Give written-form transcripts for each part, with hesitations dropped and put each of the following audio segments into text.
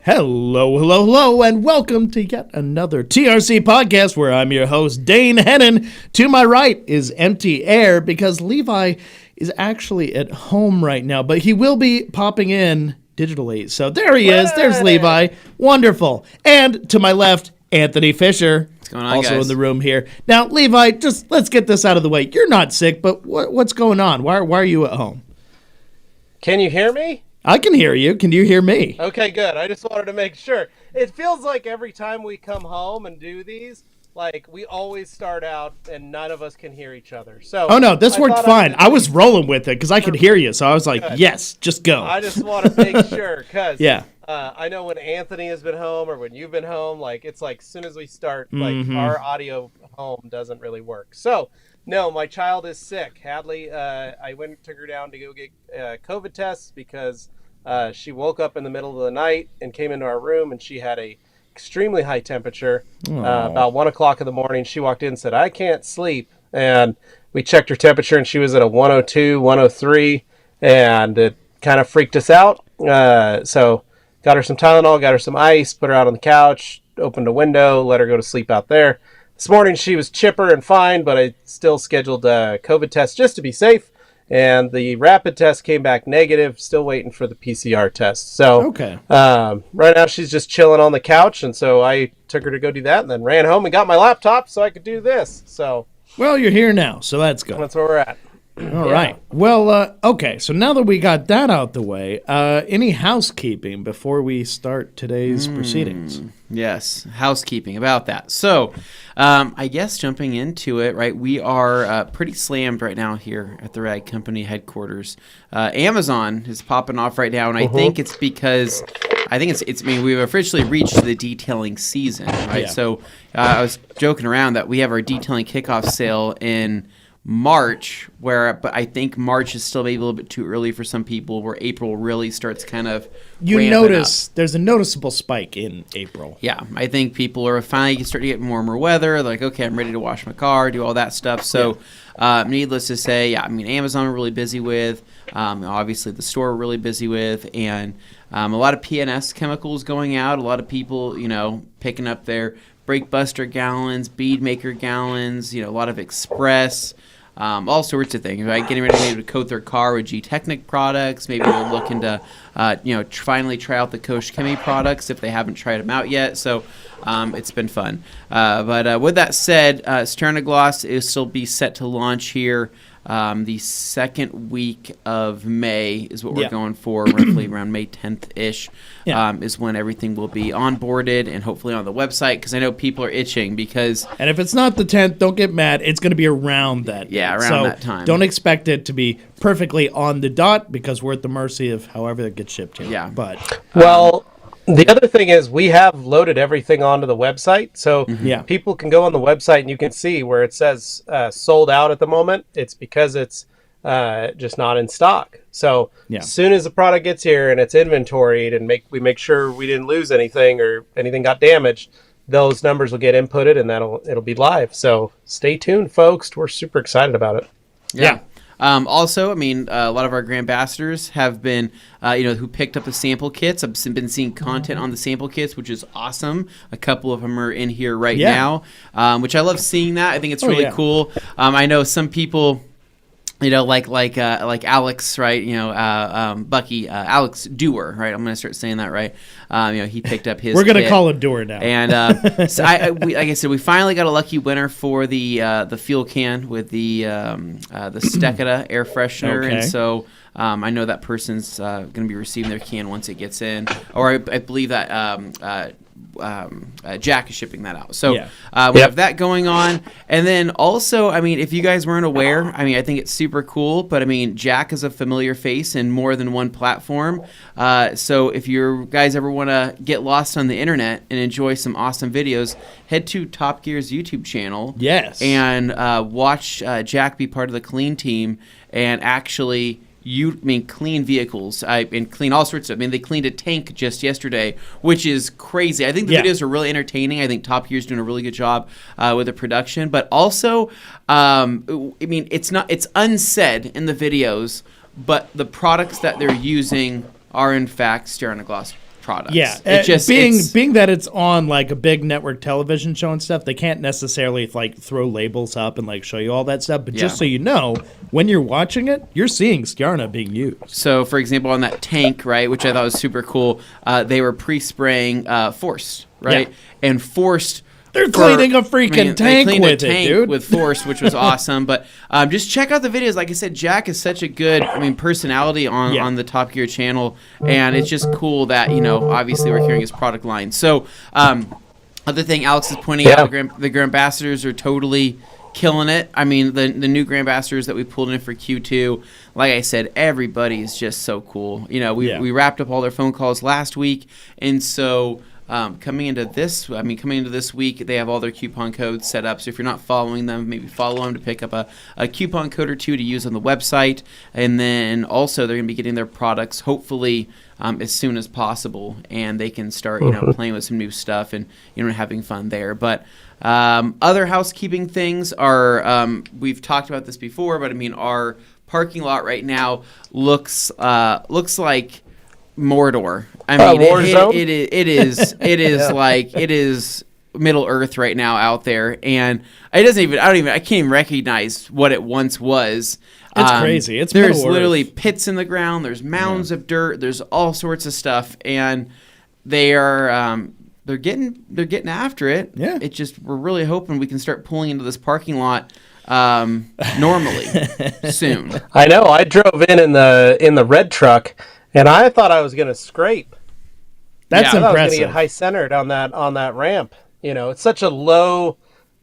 Hello, hello, hello, and welcome to yet another TRC podcast where I'm your host, Dane Anthony. To my right is empty air because Levi is actually at home right now, but he will be popping in digitally. So there he is. There's Levi. Wonderful. And to my left, Anthony Fisher. What's going on, also guys? in the room here. Now, Levi, just let's get this out of the way. You're not sick, but what's going on? Why are you at home? Can you hear me? I can hear you. Can you hear me? Okay, good. I just wanted to make sure. It feels like every time we come home and do these, like we always start out and none of us can hear each other. So oh no, this worked fine. I was rolling with it because I could hear you, so I was like, good. Yes, just go. I just want to make sure because yeah. I know when Anthony has been home or when you've been home, like it's like as soon as we start, like our audio home doesn't really work. So no, my child is sick. Hadley, I took her down to go get COVID tests because she woke up in the middle of the night and came into our room and she had a extremely high temperature. About 1 o'clock in the morning, she walked in and said, "I can't sleep." And we checked her temperature and she was at a 102, 103, and it kind of freaked us out. So got her some Tylenol, got her some ice, put her out on the couch, opened a window, let her go to sleep out there. This morning she was chipper and fine, but I still scheduled a COVID test just to be safe. And the rapid test came back negative, still waiting for the PCR test. So okay. Right now she's just chilling on the couch. And so I took her to go do that and then ran home and got my laptop so I could do this. So, well, you're here now, so that's good. That's where we're at. All right. Well, okay. So now that we got that out the way, any housekeeping before we start today's proceedings? Yes, housekeeping about that. So, I guess jumping into it, right? We are pretty slammed right now here at the Rag Company headquarters. Amazon is popping off right now, and I think it's because I mean, we've officially reached the detailing season, right? Yeah. So, I was joking around that we have our detailing kickoff sale in March, but I think March is still maybe a little bit too early for some people, where April really starts kind of you notice there's a noticeable spike in April. Yeah, I think people are finally starting to get warmer weather. Like, okay, I'm ready to wash my car, do all that stuff. So, needless to say, yeah, I mean, Amazon we're really busy with. Obviously, the store we're really busy with, and a lot of PNS chemicals going out. A lot of people, picking up their brake buster gallons, bead maker gallons. A lot of Express. All sorts of things, right? Getting ready maybe to coat their car with G-Technic products. Maybe they're looking to, finally try out the Kosh Chemie products if they haven't tried them out yet. So it's been fun. But with that said, Sternagloss is still be set to launch here. The second week of May is what we're going for, roughly around May 10th-ish, is when everything will be onboarded and hopefully on the website, because I know people are itching because... And if it's not the 10th, don't get mad. It's going to be around that. Yeah, around that time. Don't expect it to be perfectly on the dot because we're at the mercy of however it gets shipped here. Yeah. But... The other thing is we have loaded everything onto the website, so people can go on the website and you can see where it says sold out at the moment. It's because it's just not in stock. So as soon as the product gets here and it's inventoried and we make sure we didn't lose anything or anything got damaged, those numbers will get inputted and it'll be live. So stay tuned, folks. We're super excited about it. Yeah. Also, I mean, a lot of our grand ambassadors have been, who picked up the sample kits. I've been seeing content on the sample kits, which is awesome. A couple of them are in here right now, which I love seeing that. I think it's really cool. I know some people... like Alex, right? Bucky, Alex Dewar, right? I'm gonna start saying that right. He picked up his. We're gonna call him Dewar now. And so like I said, we finally got a lucky winner for the fuel can with the Steketa air freshener, and so. I know that person's going to be receiving their can once it gets in, or I believe that Jack is shipping that out. So we have that going on. And then also, I mean, if you guys weren't aware, I mean, I think it's super cool, but I mean, Jack is a familiar face in more than one platform. So if you guys ever want to get lost on the internet and enjoy some awesome videos, head to Top Gear's YouTube channel. Yes. And watch Jack be part of the clean team and actually... clean vehicles and clean all sorts of... they cleaned a tank just yesterday, which is crazy. I think the videos are really entertaining. I think Top Gear's doing a really good job with the production. But also, it's unsaid in the videos, but the products that they're using are, in fact, Sternagloss products. Yeah, it just being that it's on like a big network television show and stuff, they can't necessarily like throw labels up and like show you all that stuff. But just so you know, when you're watching it, you're seeing Skiarna being used. So, for example, on that tank, right, which I thought was super cool, they were pre-spraying Forced, right, and Forced. They're cleaning a freaking tank with it, dude. With Force, which was awesome. But just check out the videos. Like I said, Jack is such a good, personality on the Top Gear channel, and it's just cool that obviously we're hearing his product line. So, other thing, Alex is pointing out the Grand Ambassadors are totally killing it. I mean, the new Grand Ambassadors that we pulled in for Q2, like I said, everybody is just so cool. We wrapped up all their phone calls last week, and so. Coming into this week, they have all their coupon codes set up. So if you're not following them, maybe follow them to pick up a coupon code or two to use on the website. And then also they're going to be getting their products hopefully as soon as possible, and they can start playing with some new stuff and having fun there. But other housekeeping things are we've talked about this before, but our parking lot right now looks like Mordor. It is Middle Earth right now out there, and I can't even recognize what it once was. It's crazy. There's literally pits in the ground. There's mounds of dirt. There's all sorts of stuff, and they're getting after it. Yeah. It just we're really hoping we can start pulling into this parking lot normally soon. I know. I drove in the red truck. And I thought I was going to scrape. That's impressive. I was going to get high centered on that ramp. It's such a low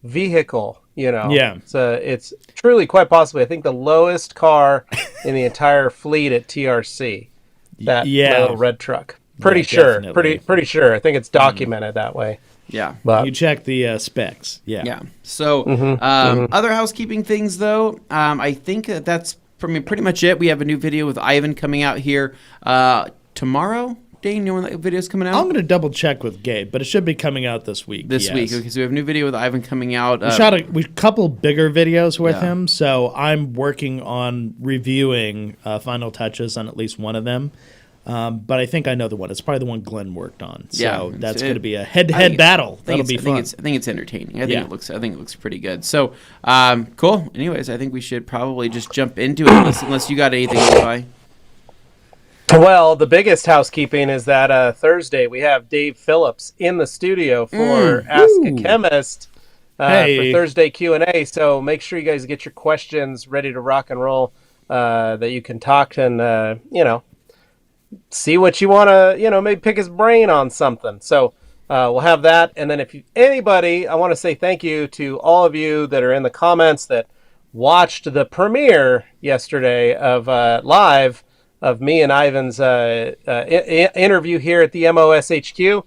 vehicle. Yeah. It's truly quite possibly, I think, the lowest car in the entire fleet at TRC. That little red truck. Pretty sure. Pretty sure. I think it's documented that way. Yeah. But you check the specs. Yeah. Yeah. So other housekeeping things, though, I think that's pretty much it. We have a new video with Ivan coming out here tomorrow. Dane, you know when that video's coming out? I'm going to double check with Gabe, but it should be coming out this week. This week. Okay, so we have a new video with Ivan coming out. We shot a couple bigger videos with him, so I'm working on reviewing final touches on at least one of them. But I think I know the one. It's probably the one Glenn worked on. So that's going to be a head-to-head battle. That'll be fun. I think it's entertaining. I think it looks pretty good. So cool. Anyways, I think we should probably just jump into it unless you got anything, Levi. Well, the biggest housekeeping is that Thursday we have Dave Phillips in the studio for Ask a Chemist for Thursday Q&A. So make sure you guys get your questions ready to rock and roll, that you can talk and see what you want to, maybe pick his brain on something. So we'll have that. And then I want to say thank you to all of you that are in the comments that watched the premiere yesterday of live of me and Ivan's interview here at the MOSHQ.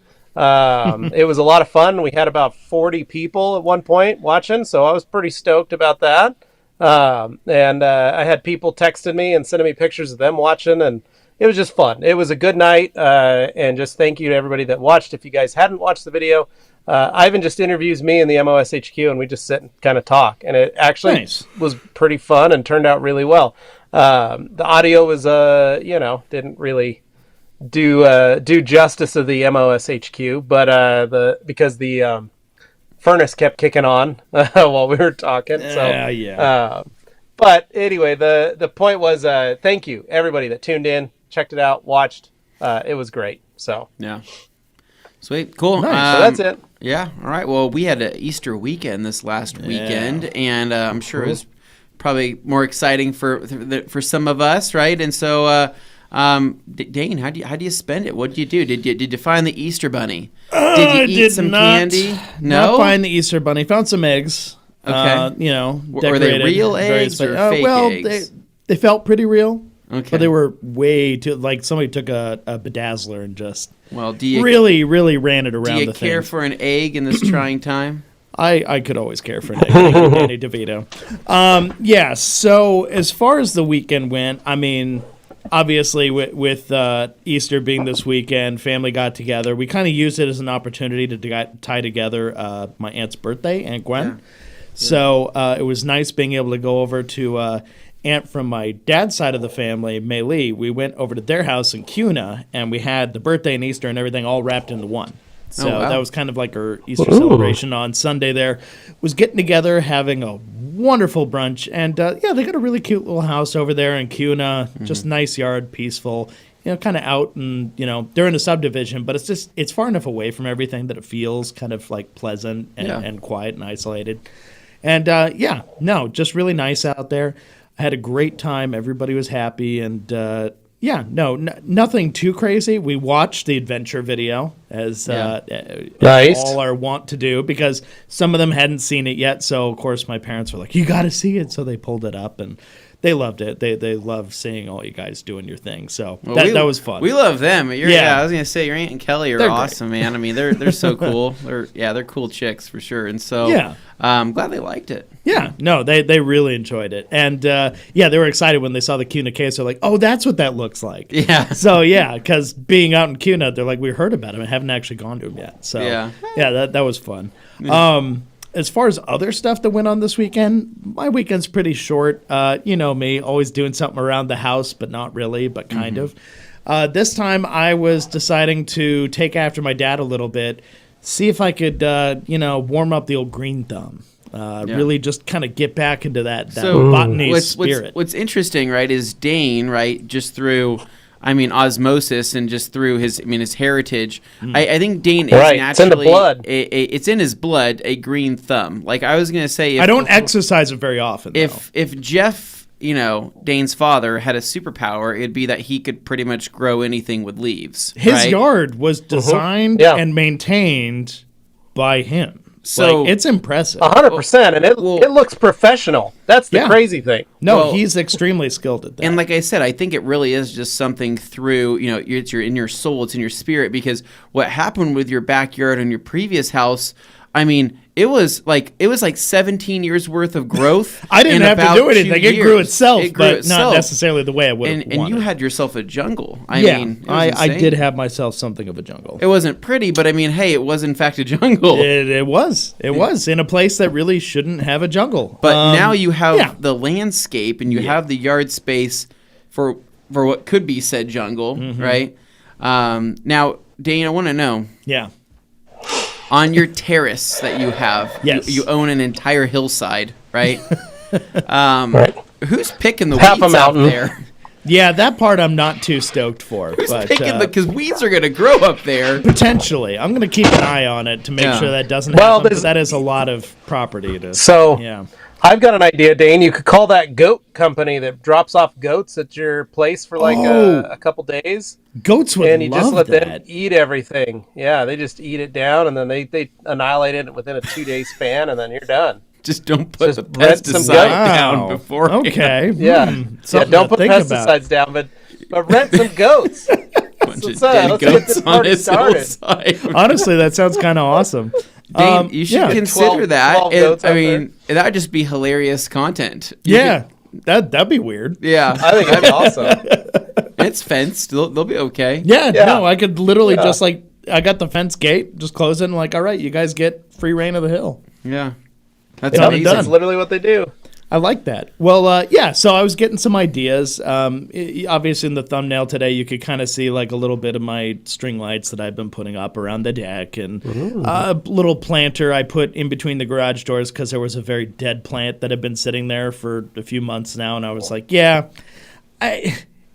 It was a lot of fun. We had about 40 people at one point watching, so I was pretty stoked about that. And I had people texting me and sending me pictures of them watching, and it was just fun. It was a good night, and just thank you to everybody that watched. If you guys hadn't watched the video, Ivan just interviews me in the MOSHQ, and we just sit and kind of talk. And it actually was pretty fun and turned out really well. The audio was, didn't really do justice of the MOSHQ, but because the furnace kept kicking on while we were talking. But anyway, the point was, thank you everybody that tuned in, checked it out, watched. It was great. So yeah, sweet, cool. Nice. So that's it. Yeah. All right. Well, we had an Easter weekend this last weekend, and I'm sure it was probably more exciting for some of us, right? And so, Dane, how do you spend it? What did you do? Did you find the Easter bunny? Did you eat some candy? No, not find the Easter bunny. Found some eggs. Okay. Were they real eggs or fake eggs? They felt pretty real. Okay. But they were way too, like somebody took a bedazzler and just do you really ran it around the thing. Do you care for an egg in this trying time? I could always care for an egg. Thank you, Danny DeVito. So as far as the weekend went, I mean, obviously with Easter being this weekend, family got together. We kind of used it as an opportunity to tie together my aunt's birthday, Aunt Gwen. Yeah. So it was nice being able to go over to aunt from my dad's side of the family, Mei Lee, we went over to their house in Kuna, and we had the birthday and Easter and everything all wrapped into one. So that was kind of like our Easter celebration on Sunday there. Was getting together, having a wonderful brunch. And, they got a really cute little house over there in Kuna. Just nice yard, peaceful. Kind of out and, they're in a subdivision, but it's far enough away from everything that it feels kind of like pleasant and quiet and isolated. And, just really nice out there. I had a great time. Everybody was happy. And, nothing too crazy. We watched the adventure video as all are wont to do because some of them hadn't seen it yet. So, of course, my parents were like, you got to see it. So they pulled it up and they loved it. They love seeing all you guys doing your thing. So that was fun. We love them. I was gonna say your Aunt and Kelly are awesome, man. I mean, they're so cool. They're cool chicks for sure. And so I'm glad they liked it. Yeah, no, they really enjoyed it, and they were excited when they saw the Kuna case. They're like, oh, that's what that looks like. Yeah. So because being out in Kuna, they're like, we heard about him and haven't actually gone to him yet. So that was fun. Yeah. As far as other stuff that went on this weekend, my weekend's pretty short. You know me, always doing something around the house, but not really, but kind of. This time I was deciding to take after my dad a little bit, see if I could, warm up the old green thumb. Really just kind of get back into that botany spirit. What's interesting, right, is Dane, right, just through... osmosis and just through his heritage. I think Dane is naturally... It's in the blood. It's in his blood, a green thumb. Like I was going to say... I don't exercise it very often, though. If Jeff, Dane's father, had a superpower, it'd be that he could pretty much grow anything with leaves. His yard was designed and maintained by him. So it's impressive. 100%, and it looks professional. That's the crazy thing. No, he's extremely skilled at that. And like I said, I think it really is just something through, it's in your soul, it's in your spirit, because what happened with your backyard and your previous house, it was like 17 years worth of growth. I didn't have to do anything. It grew itself, but not necessarily the way I would have wanted. And you had yourself a jungle. I did have myself something of a jungle. It wasn't pretty, but hey, it was in fact a jungle. It was. It was in a place that really shouldn't have a jungle. But now you have the landscape and you have the yard space for what could be said jungle, right? Now, Dane, I want to know. Yeah. On your terrace that you have, you own an entire hillside, right? Who's picking the weeds out there? Yeah, that part I'm not too stoked for. Who's picking because weeds are going to grow up there. Potentially. I'm going to keep an eye on it to make sure that doesn't happen, but that is a lot of property. I've got an idea, Dane. You could call that goat company that drops off goats at your place for a couple days. Goats would love that. And you just let them eat everything. Yeah, they just eat it down, and then they annihilate it within a 2-day span, and then you're done. Just don't put the pesticide down before. Okay. Yeah. Don't put pesticides down, but rent some goats. Let's get this party started. Honestly, that sounds kind of awesome. Dane, you should consider that. That would just be hilarious content. That'd be weird. Yeah. I think that'd be awesome. It's fenced. They'll be okay. Yeah, no, I could literally just I got the fence gate, just close it and all right, you guys get free reign of the hill. Yeah. That's amazing. That's literally what they do. I like that. Well, so I was getting some ideas. Obviously, in the thumbnail today, you could kind of see a little bit of my string lights that I've been putting up around the deck and a little planter I put in between the garage doors because there was a very dead plant that had been sitting there for a few months now. And I was like,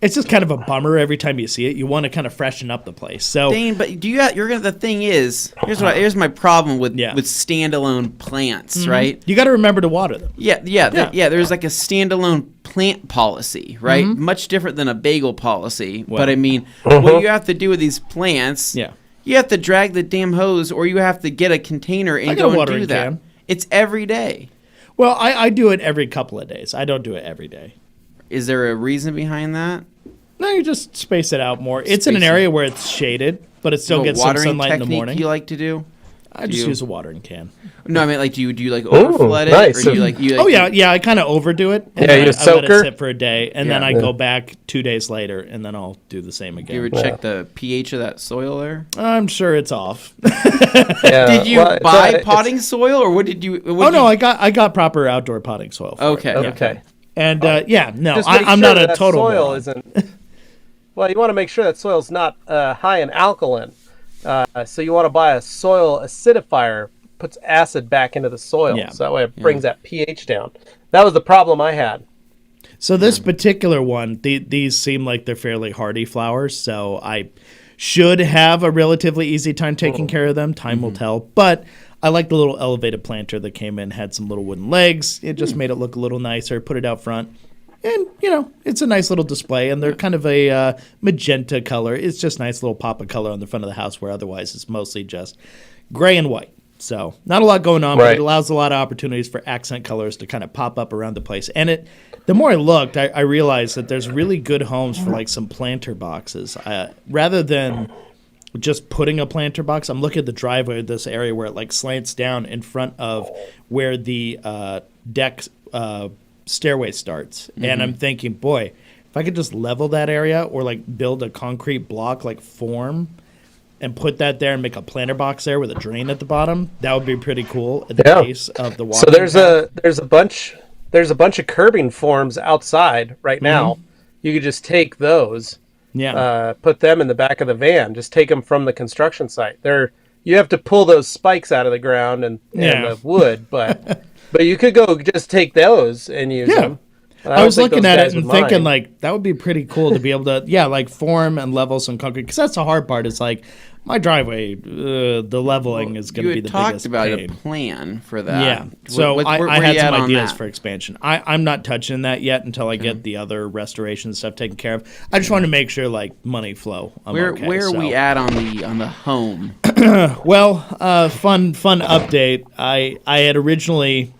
it's just kind of a bummer every time you see it. You want to kind of freshen up the place. So, Dane, but the thing is, here's my problem with standalone plants, right? You got to remember to water them. Yeah. There's like a standalone plant policy, right? Much different than a bagel policy. Well, but what you have to do with these plants, you have to drag the damn hose, or you have to get a container and go and do that. It's every day. Well, I do it every couple of days. I don't do it every day. Is there a reason behind that? No, you just space it out more. It's in an area where it's shaded, but it still gets some sunlight in the morning. You like to do? I just use a watering can. No, do you overflood it? Nice. Or do you I kind of overdo it. And you I let it soaker? sit for a day, and then I go back 2 days later, and then I'll do the same again. You ever check the pH of that soil there? I'm sure it's off. Did you buy potting soil, or what did you? I got proper outdoor potting soil. Okay. Okay. And Just make I'm sure not a that total soil moron. isn't. Well, you want to make sure that soil's not high in alkaline. So you want to buy a soil acidifier, puts acid back into the soil, so that way it brings that pH down. That was the problem I had. So this particular one, these seem like they're fairly hardy flowers, so I should have a relatively easy time taking care of them. Time will tell. But I like the little elevated planter that came in, had some little wooden legs. It just made it look a little nicer. Put it out front. And, it's a nice little display, and they're kind of a magenta color. It's just a nice little pop of color on the front of the house, where otherwise it's mostly just gray and white. So not a lot going on, but it allows a lot of opportunities for accent colors to kind of pop up around the place. And the more I looked, I realized that there's really good homes for like some planter boxes. Rather than just putting a planter box, I'm looking at the driveway of this area where it like slants down in front of where the deck stairway starts. And I'm thinking, boy, if I could just level that area or like build a concrete block like form and put that there and make a planter box there with a drain at the bottom, that would be pretty cool at the base of the water. So there's a bunch of curbing forms outside right now. You could just take those, put them in the back of the van. Just take them from the construction site. You have to pull those spikes out of the ground and the wood, but you could go just take those and use them. I was looking at it and thinking, like, that would be pretty cool to be able to, like, form and level some concrete. Because that's the hard part. It's like, my driveway, the leveling is going to be the biggest pain. You had talked about a plan for that. Yeah. So I had some ideas for expansion. I'm not touching that yet until I get the other restoration stuff taken care of. I just want to make sure, like, money flow. Where are we at on the home? Well, fun update. I had originally...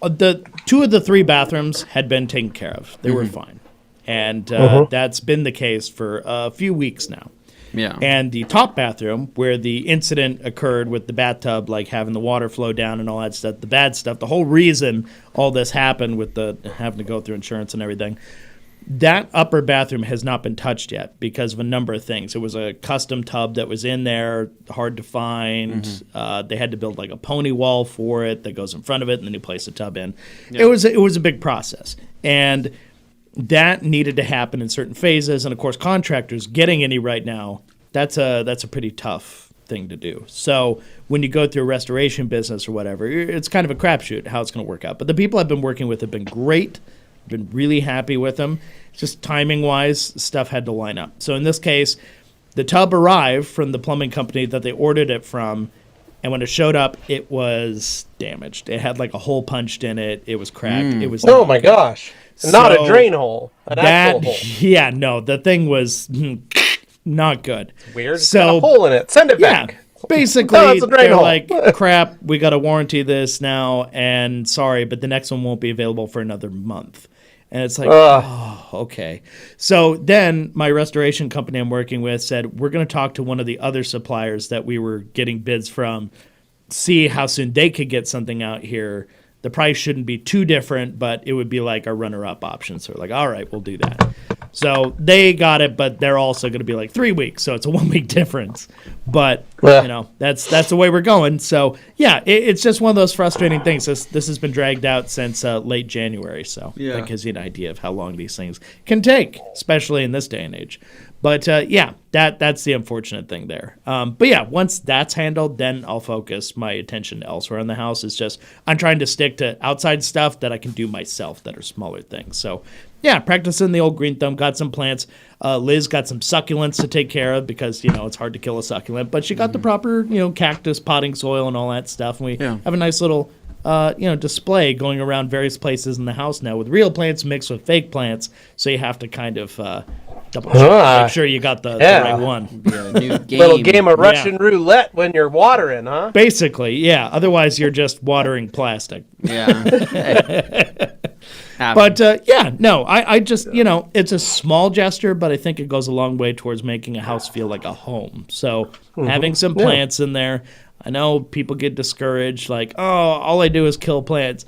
The 2 of the 3 bathrooms had been taken care of. They were fine. And that's been the case for a few weeks now. Yeah. And the top bathroom, where the incident occurred with the bathtub, like having the water flow down and all that stuff, the bad stuff, the whole reason all this happened with the having to go through insurance and everything, that upper bathroom has not been touched yet because of a number of things. It was a custom tub that was in there, hard to find. They had to build like a pony wall for it that goes in front of it, and then you place the tub in. Yeah. It was a big process, and that needed to happen in certain phases. And of course, contractors getting any right now, that's a pretty tough thing to do. So when you go through a restoration business or whatever, it's kind of a crapshoot how it's going to work out. But the people I've been working with have been great. Been really happy with them. Just timing-wise, stuff had to line up. So in this case, the tub arrived from the plumbing company that they ordered it from, and when it showed up, it was damaged. It had like a hole punched in it. It was cracked. It was oh my gosh! Not a drain hole, an actual hole. Yeah, no, the thing was not good. Weird. It's got a hole in it. Send it back. Basically, they're like, crap, we got to warranty this now, and sorry, but the next one won't be available for another month. And it's like, oh, okay. So then my restoration company I'm working with said, we're going to talk to one of the other suppliers that we were getting bids from, see how soon they could get something out here. The price shouldn't be too different, but it would be like a runner-up option. So we're like, all right, we'll do that. So they got it, but they're also going to be like 3 weeks. So it's a 1 week difference. But, that's the way we're going. So, yeah, it's just one of those frustrating things. This has been dragged out since late January. So that gives you an idea of how long these things can take, especially in this day and age. But, that's the unfortunate thing there. But, yeah, once that's handled, then I'll focus my attention elsewhere in the house. It's just I'm trying to stick to outside stuff that I can do myself that are smaller things. So, yeah, practicing the old green thumb, got some plants. Liz got some succulents to take care of because, it's hard to kill a succulent. But she got the proper, cactus potting soil and all that stuff. And we have a nice little, display going around various places in the house now with real plants mixed with fake plants. So you have to kind of double check, make sure you got the right one. Yeah, new game. Little game of Russian roulette when you're watering, huh? Basically, yeah. Otherwise, you're just watering plastic. Yeah. But, I just, it's a small gesture, but I think it goes a long way towards making a house feel like a home. So having some plants in there, I know people get discouraged, like, oh, all I do is kill plants.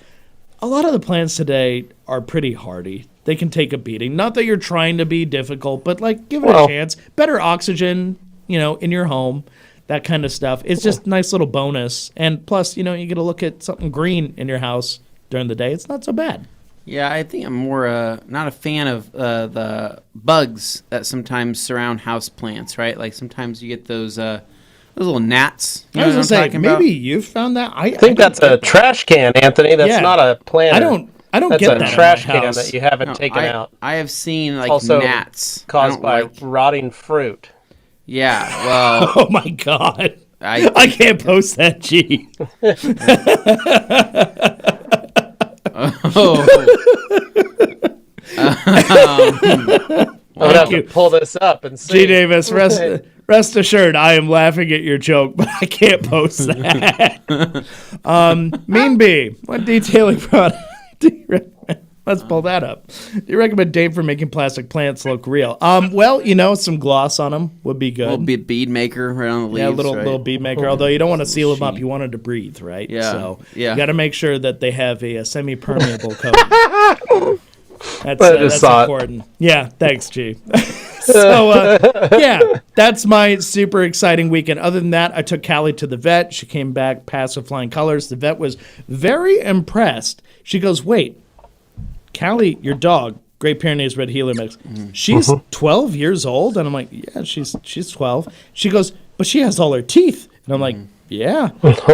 A lot of the plants today are pretty hardy. They can take a beating. Not that you're trying to be difficult, but, like, give it a chance. Better oxygen, in your home, that kind of stuff. It's just a nice little bonus. And plus, you get to look at something green in your house during the day. It's not so bad. Yeah, I think I'm more not a fan of the bugs that sometimes surround house plants, right? Like sometimes you get those little gnats. You I know was what gonna I'm say talking maybe about? you've found that. I think that's a trash can, Anthony. That's Yeah. not a planter. I don't That's get a that trash in my can house. that you haven't No, taken out. I have seen like Also gnats. I caused don't by like. rotting fruit. Yeah, well, Oh my god. I I can't post that, G. oh. I'm gonna have you. to pull this up and see. G. Davis, rest assured, I am laughing at your joke, but I can't post that. Mean Bee, what detailing product do you recommend? Let's pull that up. Do you recommend Dave for making plastic plants look real? Well, some gloss on them would be good. A little bead maker right on the leaves. Yeah, right? little bead maker. Although you don't want to seal them up, sheet. you want them to breathe, right? Yeah, So yeah. you got to make sure that they have a semi-permeable coating. I just saw it. important. Yeah, thanks, G. Yeah, that's my super exciting weekend. Other than that, I took Callie to the vet. She came back, passed with flying colors. The vet was very impressed. She goes, wait, Callie, your dog, Great Pyrenees Red Heeler Mix, she's 12 years old? And I'm like, yeah, she's 12. She goes, but she has all her teeth. And I'm like, yeah.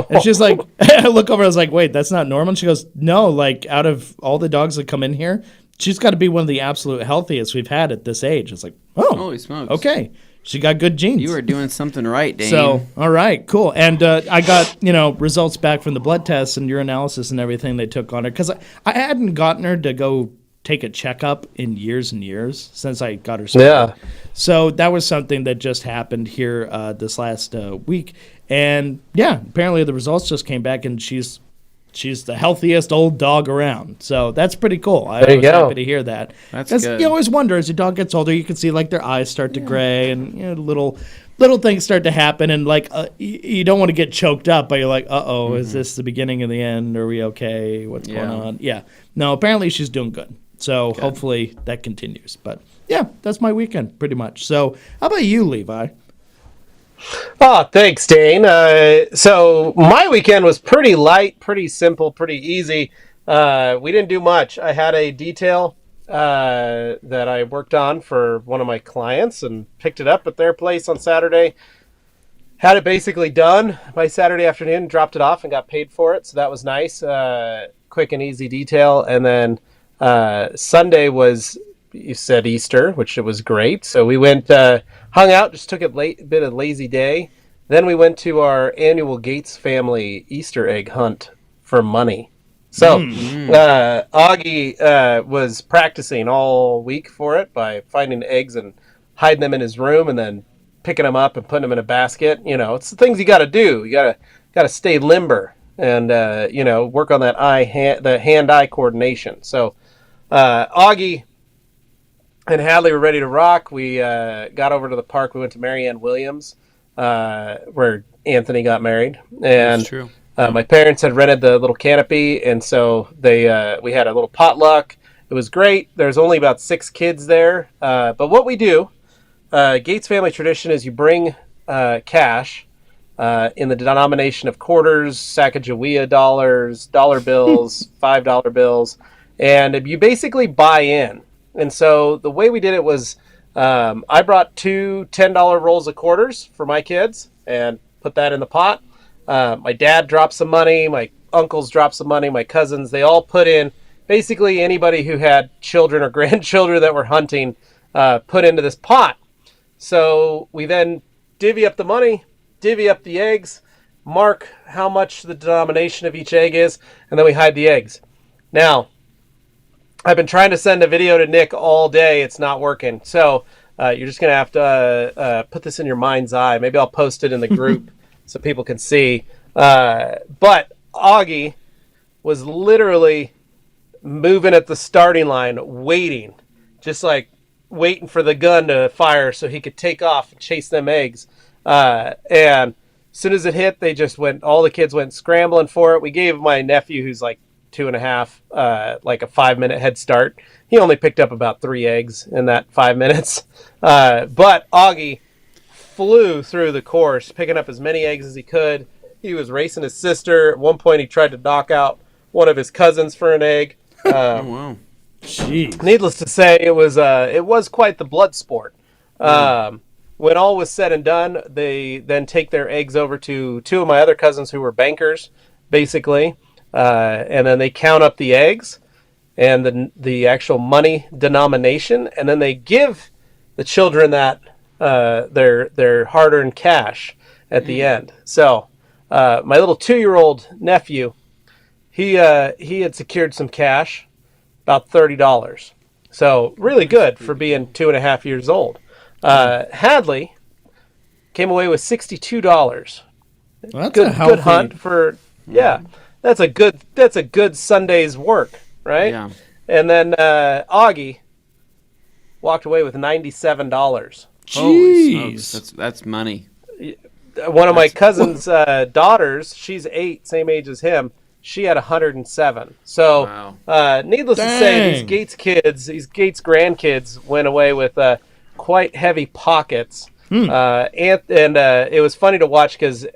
And she's like, I look over, I was like, wait, that's not normal? And she goes, no, like out of all the dogs that come in here, she's got to be one of the absolute healthiest we've had at this age. It's like, oh, Holy smokes. okay. She got good genes. You are doing something right, Dane. So, all right, cool. And I got, results back from the blood tests and urinalysis and everything they took on her. Because I hadn't gotten her to go take a checkup in years and years since I got her started. Yeah. So that was something that just happened here this last week. And, yeah, apparently the results just came back, and she's the healthiest old dog around. So that's pretty cool. I was happy to hear that. That's 'Cause good. You always wonder, as your dog gets older, you can see like their eyes start to gray, and little things start to happen, and like you don't want to get choked up, but you're like, is this the beginning of the end? Are we okay? What's going on? Yeah. No, apparently she's doing good. So hopefully that continues. But yeah, that's my weekend pretty much. So how about you, Levi? Oh, thanks, Dane. So my weekend was pretty light, pretty simple, pretty easy. We didn't do much. I had a detail that I worked on for one of my clients and picked it up at their place on Saturday. Had it basically done by Saturday afternoon, dropped it off and got paid for it. So that was nice. Quick and easy detail. And then Sunday was, you said Easter, which it was great. So we went, hung out, just took a bit of lazy day. Then we went to our annual Gates family Easter egg hunt for money. So Augie was practicing all week for it by finding eggs and hiding them in his room and then picking them up and putting them in a basket. It's the things you got to do. You got to stay limber and work on that the hand-eye coordination. So Augie and Hadley were ready to rock. We got over to the park. We went to Marianne Williams, where Anthony got married. And That's true. My parents had rented the little canopy, and so we had a little potluck. It was great. There's only about 6 kids there. But what we do, Gates family tradition, is you bring cash in the denomination of quarters, Sacagawea dollars, dollar bills, $5 bills, and you basically buy in. And so the way we did it was I brought 2 $10 rolls of quarters for my kids and put that in the pot. My dad dropped some money. My uncles dropped some money. My cousins, they all put in. Basically, anybody who had children or grandchildren that were hunting put into this pot. So we then divvy up the money, divvy up the eggs, mark how much the denomination of each egg is, and then we hide the eggs. Now, I've been trying to send a video to Nick all day. It's not working. So you're just going to have to put this in your mind's eye. Maybe I'll post it in the group so people can see. But Augie was literally moving at the starting line, waiting, just like waiting for the gun to fire so he could take off and chase them eggs. And as soon as it hit, all the kids went scrambling for it. We gave my nephew, who's like 2.5, like a 5-minute head start. He only picked up about 3 eggs in that 5 minutes. But Augie flew through the course, picking up as many eggs as he could. He was racing his sister. At one point, he tried to knock out one of his cousins for an egg. Oh, wow. Jeez. Needless to say, it was quite the blood sport. When all was said and done, they then take their eggs over to two of my other cousins who were bankers, basically, and then they count up the eggs and the actual money denomination, and then they give the children that their hard-earned cash at the end. So my little 2-year-old nephew, he had secured some cash, about $30. So really good for being 2.5 years old. Hadley came away with $62. Well, that's Good a healthy... good hunt for that's a good Sunday's work, right? Yeah. And then Augie walked away with $97. Holy Jeez. smokes. That's money. One of my cousin's daughters, she's 8, same age as him. She had 107. So, needless to say, these Gates grandkids went away with quite heavy pockets. And it was funny to watch because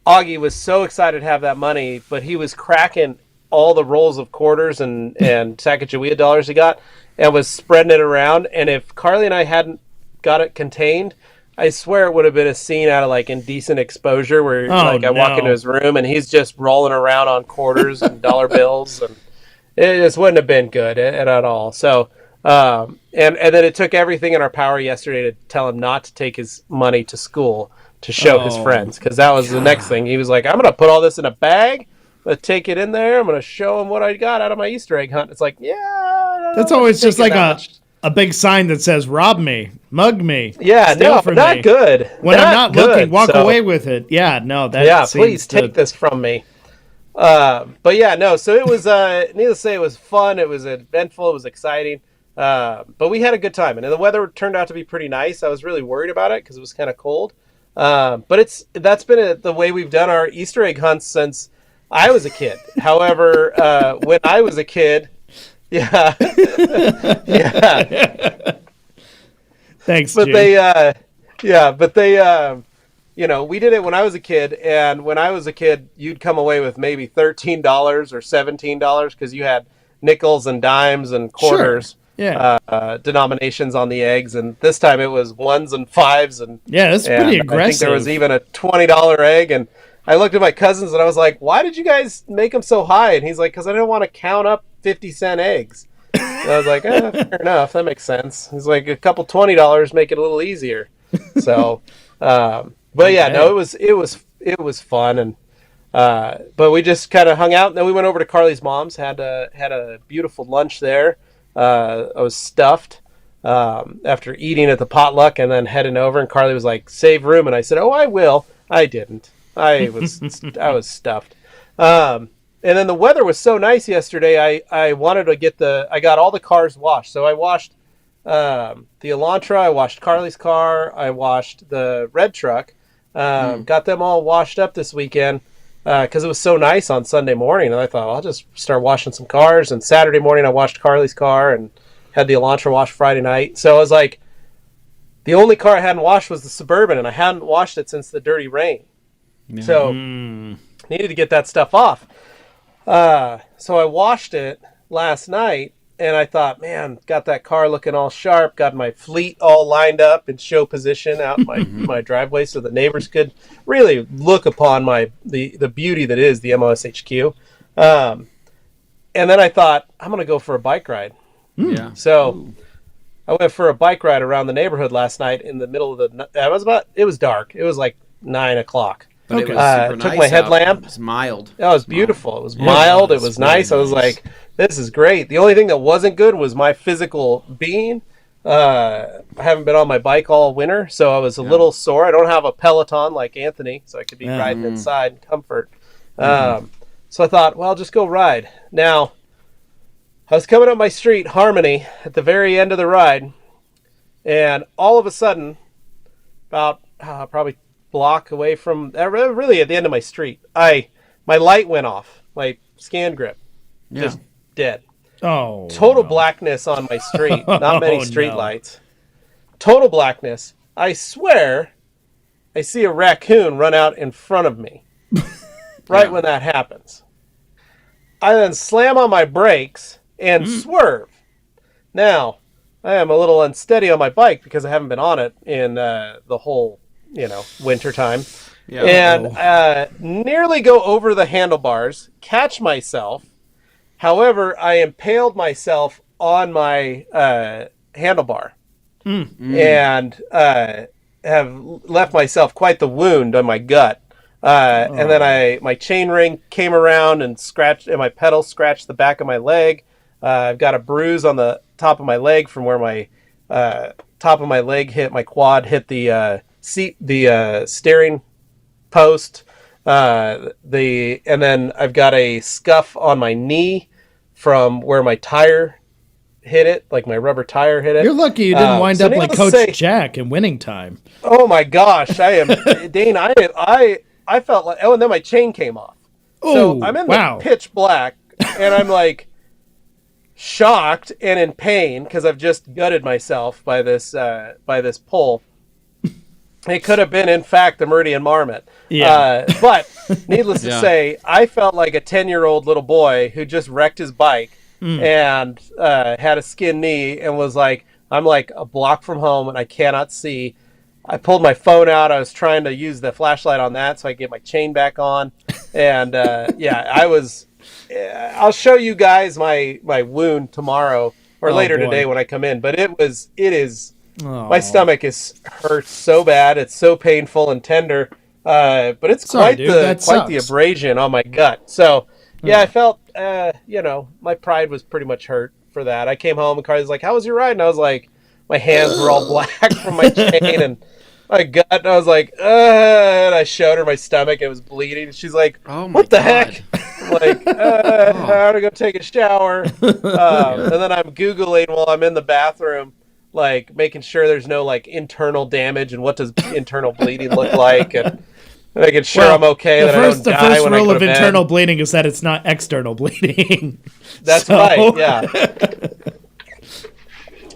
Augie was so excited to have that money, but he was cracking all the rolls of quarters and Sacagawea dollars he got and was spreading it around. And if Carly and I hadn't got it contained, I swear it would have been a scene out of like Indecent Exposure where I walk into his room and he's just rolling around on quarters and dollar bills, and it just wouldn't have been good at all. So and then it took everything in our power yesterday to tell him not to take his money to school to show his friends, because that was the next thing. He was like, I'm gonna put all this in a bag, let's take it in there, I'm gonna show him what I got out of my Easter egg hunt. It's like, that's always just like a big sign that says "rob me, mug me." Yeah, steal from not me. good. When I'm not looking, walk so, away with it. Yeah, no, that please take this from me. But yeah, no. So it was. Needless to say, it was fun. It was eventful. It was exciting. But we had a good time, and the weather turned out to be pretty nice. I was really worried about it because it was kind of cold. But that's been the way we've done our Easter egg hunts since I was a kid. However, when I was a kid. Yeah. Thanks, but Jim. they we did it when I was a kid, and when I was a kid, you'd come away with maybe $13 or $17 because you had nickels and dimes and quarters, denominations on the eggs, and this time it was 1s and 5s, and that's pretty aggressive. I think there was even a $20 egg, and I looked at my cousins and I was like, why did you guys make them so high? And he's like, because I didn't want to count up 50-cent eggs. And I was like, fair enough. That makes sense. He's like, a couple $20 make it a little easier. So, but yeah, no, it was fun. And, but we just kind of hung out, and then we went over to Carly's mom's, had a beautiful lunch there. I was stuffed, after eating at the potluck and then heading over, and Carly was like, save room. And I said, oh, I will. I didn't. I was stuffed. And then the weather was so nice yesterday. I wanted to I got all the cars washed. So I washed the Elantra, I washed Carly's car, I washed the red truck. Got them all washed up this weekend because it was so nice on Sunday morning. And I thought, I'll just start washing some cars. And Saturday morning I washed Carly's car and had the Elantra washed Friday night. So I was like, the only car I hadn't washed was the Suburban, and I hadn't washed it since the dirty rain. Yeah. So needed to get that stuff off. So I washed it last night, and I thought, man, got that car looking all sharp, got my fleet all lined up in show position out in my driveway so the neighbors could really look upon the beauty that is the MOSHQ. And then I thought, I'm going to go for a bike ride. Yeah. So I went for a bike ride around the neighborhood last night in the middle of it was dark. It was like 9 o'clock. But it was super nice. Took my headlamp. It was mild. It was beautiful. It was mild. It was nice. I was like, this is great. The only thing that wasn't good was my physical being. I haven't been on my bike all winter, so I was a little sore. I don't have a Peloton like Anthony, so I could be riding inside in comfort. So I thought, well, I'll just go ride. Now, I was coming up my street, Harmony, at the very end of the ride, and all of a sudden, about probably block away from really at the end of my street, my light went off, my scan grip, just dead. Total blackness on my street. Not many street lights. Total blackness. I swear I see a raccoon run out in front of me right when that happens. I then slam on my brakes and swerve. Now, I am a little unsteady on my bike because I haven't been on it in the whole, winter time. Yeah. And nearly go over the handlebars, catch myself. However, I impaled myself on my handlebar and have left myself quite the wound on my gut. And then my chain ring came around and my pedal scratched the back of my leg. I've got a bruise on the top of my leg from where my top of my leg hit my quad, hit the steering post. And then I've got a scuff on my knee from where my tire hit it, like my rubber tire hit it. You're lucky you didn't wind up like Coach Jack in winning time. Oh my gosh, I am Dane. I felt like, and then my chain came off. So I'm in the pitch black, and I'm like shocked and in pain because I've just gutted myself by this pull. It could have been, in fact, the Meridian Marmot. Yeah. But needless to say, I felt like a 10-year-old little boy who just wrecked his bike and had a skin knee and was like, I'm like a block from home and I cannot see. I pulled my phone out. I was trying to use the flashlight on that so I could get my chain back on. And I'll show you guys my wound tomorrow or later today when I come in. But it is. My stomach hurts so bad. It's so painful and tender. But it's quite the abrasion on my gut. So I felt my pride was pretty much hurt for that. I came home and Carly's like, "How was your ride?" And I was like, my hands were all black from my chain and my gut. And I was like, and I showed her my stomach. It was bleeding. She's like, "What the heck?" I'm like, I had to go take a shower. And then I'm Googling while I'm in the bathroom, like making sure there's no like internal damage and what does internal bleeding look like, and making sure I'm okay. The first rule of internal bleeding is that it's not external bleeding. That's right. Yeah.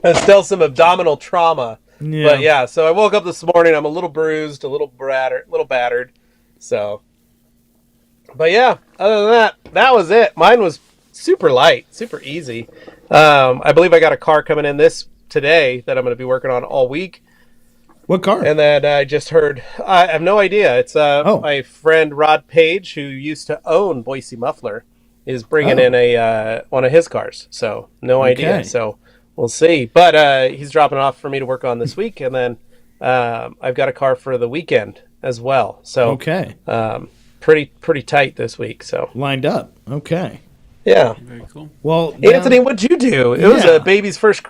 There's still some abdominal trauma. Yeah. But so I woke up this morning. I'm a little bruised, a little battered. So, but yeah, other than that was it. Mine was super light, super easy. I believe I got a car coming in today that I'm going to be working on all week. What car? And then I just heard, I have no idea. It's my friend Rod Page, who used to own Boise Muffler, is bringing in one of his cars. So no idea. So we'll see. But he's dropping off for me to work on this week. And then I've got a car for the weekend as well. So pretty tight this week. So lined up. Okay. Yeah. Very cool. Well, Anthony, what'd you do? It was a baby's first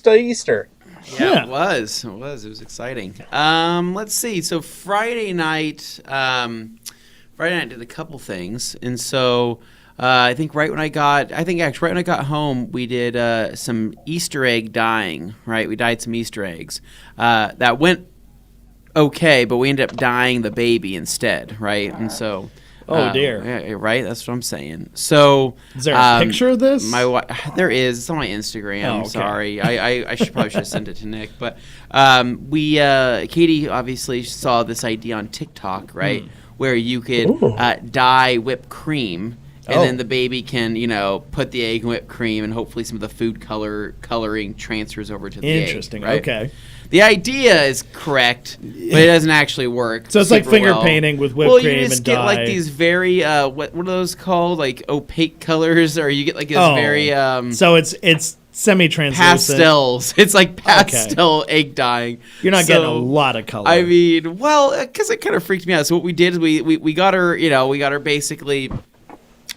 Easter. Yeah, it was. It was exciting. Let's see. So Friday night did a couple things, and so I think right when I got home, we did some Easter egg dyeing. Right, we dyed some Easter eggs. That went okay, but we ended up dyeing the baby instead. Right, and so. Oh dear! Yeah, right, that's what I'm saying. So, is there a picture of this? There is. It's on my Instagram. Oh, okay. Sorry, I should have sent it to Nick. But Katie obviously saw this idea on TikTok, right, where you could dye whipped cream, and then the baby can, put the egg in whipped cream, and hopefully some of the food coloring transfers over to the egg. Interesting. Right? Okay. The idea is correct, but it doesn't actually work. So it's like finger painting with whipped cream and dye. Well, you just get like these very what are those called? Like opaque colors, or you get like this very so it's semi-translucent pastels. It's like pastel egg dyeing. You're not getting a lot of color. I mean, because it kind of freaked me out. So what we did is we got her basically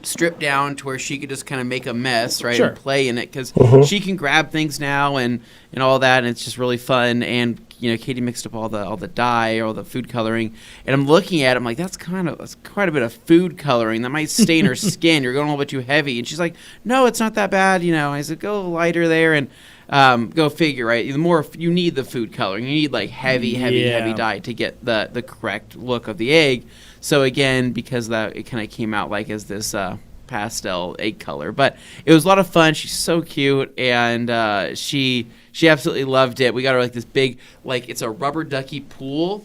stripped down to where she could just kind of make a mess, right, and play in it, because she can grab things now and all that, and it's just really fun. And Katie mixed up all the dye, all the food coloring, and I'm looking at it, I'm like, that's quite a bit of food coloring that might stain her skin. You're going a little bit too heavy. And she's like, no, it's not that bad. I said, go lighter there, and go figure, right? The more you need the food coloring, you need like heavy dye to get the correct look of the egg. So again, because that it kind of came out like as this pastel egg color, but it was a lot of fun. She's so cute, and she absolutely loved it. We got her like this big, like it's a rubber ducky pool,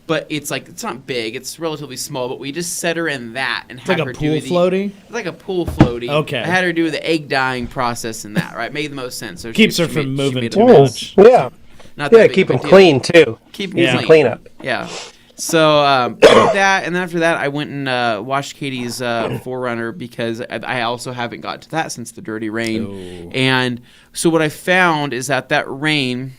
but it's not big. It's relatively small, but we just set her in that and It's like a pool floaty? It's like a pool floaty. Okay. I had her do the egg dying process in that, right? Made the most sense. So Keeps her from moving too Cool. much. Yeah. Not that big Keep of a them deal. clean too. Keep Yeah. them Clean up. Yeah. So I did that, and then after that, I went and washed Katie's Forerunner because I also haven't got to that since the dirty rain. Oh. And so what I found is that rain,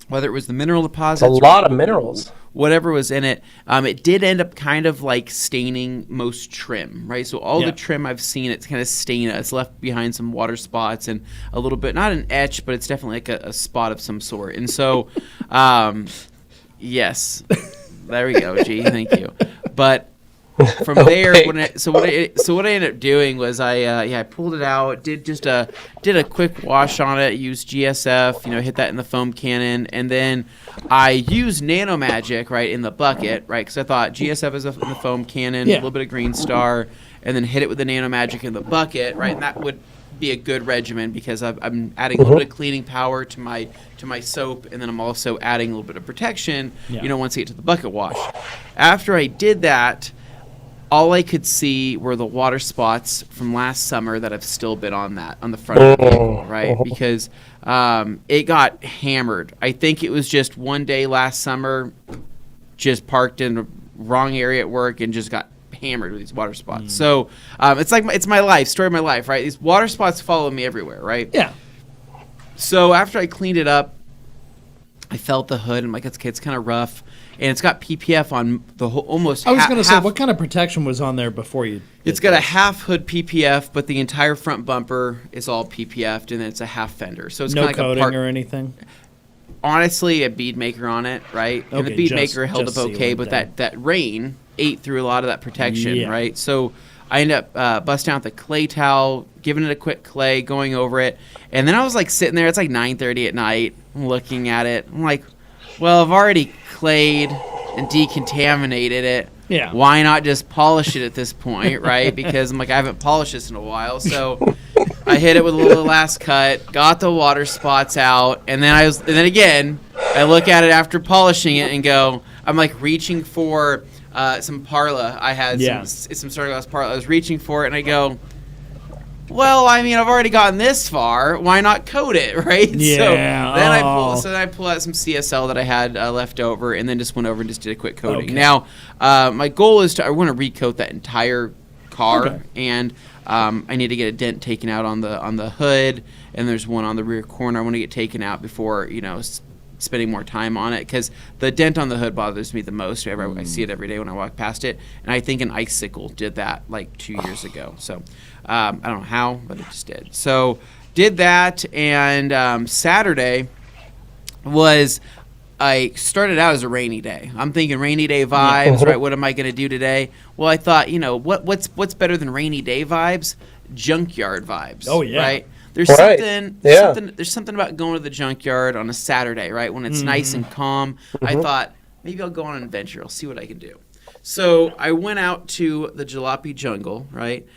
whether it was the mineral deposits, It's a lot of minerals. whatever was in it, it did end up kind of like staining most trim, right? So all the trim I've seen, it's kind of stained. It's left behind some water spots and a little bit, not an etch, but it's definitely like a spot of some sort. And so, yes, there we go, G. Thank you. But from there, what I ended up doing was I pulled it out, did a quick wash on it, used GSF, hit that in the foam cannon, and then I used Nano Magic right in the bucket, right, because I thought GSF is in the foam cannon, a little bit of Green Star, and then hit it with the Nano Magic in the bucket, right, and that would be a good regimen because I'm adding a little bit of cleaning power to my soap, and then I'm also adding a little bit of protection, once I get to the bucket wash. After I did that, all I could see were the water spots from last summer that have still been on the front of the vehicle, right? Because it got hammered. I think it was just one day last summer, just parked in the wrong area at work and just got hammered with these water spots. So it's my life, story of my life, right? These water spots follow me everywhere, right? Yeah. So after I cleaned it up, I felt the hood and I'm like, it's kind of rough. And it's got PPF on the whole, almost. I was going to say, what kind of protection was on there before you? It's got a half hood PPF, but the entire front bumper is all PPF'd, and then it's a half fender. So it's no kind of like coating a part, or anything. Honestly, a bead maker on it, right? And the bead maker held up okay, but that rain ate through a lot of that protection, right? So I ended up busting out the clay towel, giving it a quick clay, going over it, and then I was like sitting there. It's like 9:30 at night, looking at it. I'm like, well, I've already clayed and decontaminated it. Yeah. Why not just polish it at this point, right? Because I'm like, I haven't polished this in a while. So I hit it with a little last cut, got the water spots out, and then again, I look at it after polishing it and go, I'm like reaching for some Parla. I had some Starglass Parla. I was reaching for it, and I go, well, I mean, I've already gotten this far. Why not coat it, right? Yeah. So then I pulled out some CSL that I had left over, and then just went over and just did a quick coating. Okay. Now, my goal is I want to recoat that entire car, and I need to get a dent taken out on the hood, and there's one on the rear corner I want to get taken out before spending more time on it, because the dent on the hood bothers me the most. I see it every day when I walk past it, and I think an icicle did that like 2 years ago. So I don't know how, but it just did. So did that, and Saturday I started out as a rainy day. I'm thinking rainy day vibes, right? What am I going to do today? Well, I thought, what's better than rainy day vibes? Junkyard vibes. Oh, yeah. Right? There's something about going to the junkyard on a Saturday, right? When it's nice and calm. I thought, maybe I'll go on an adventure. I'll see what I can do. So I went out to the Jalopy Jungle, right?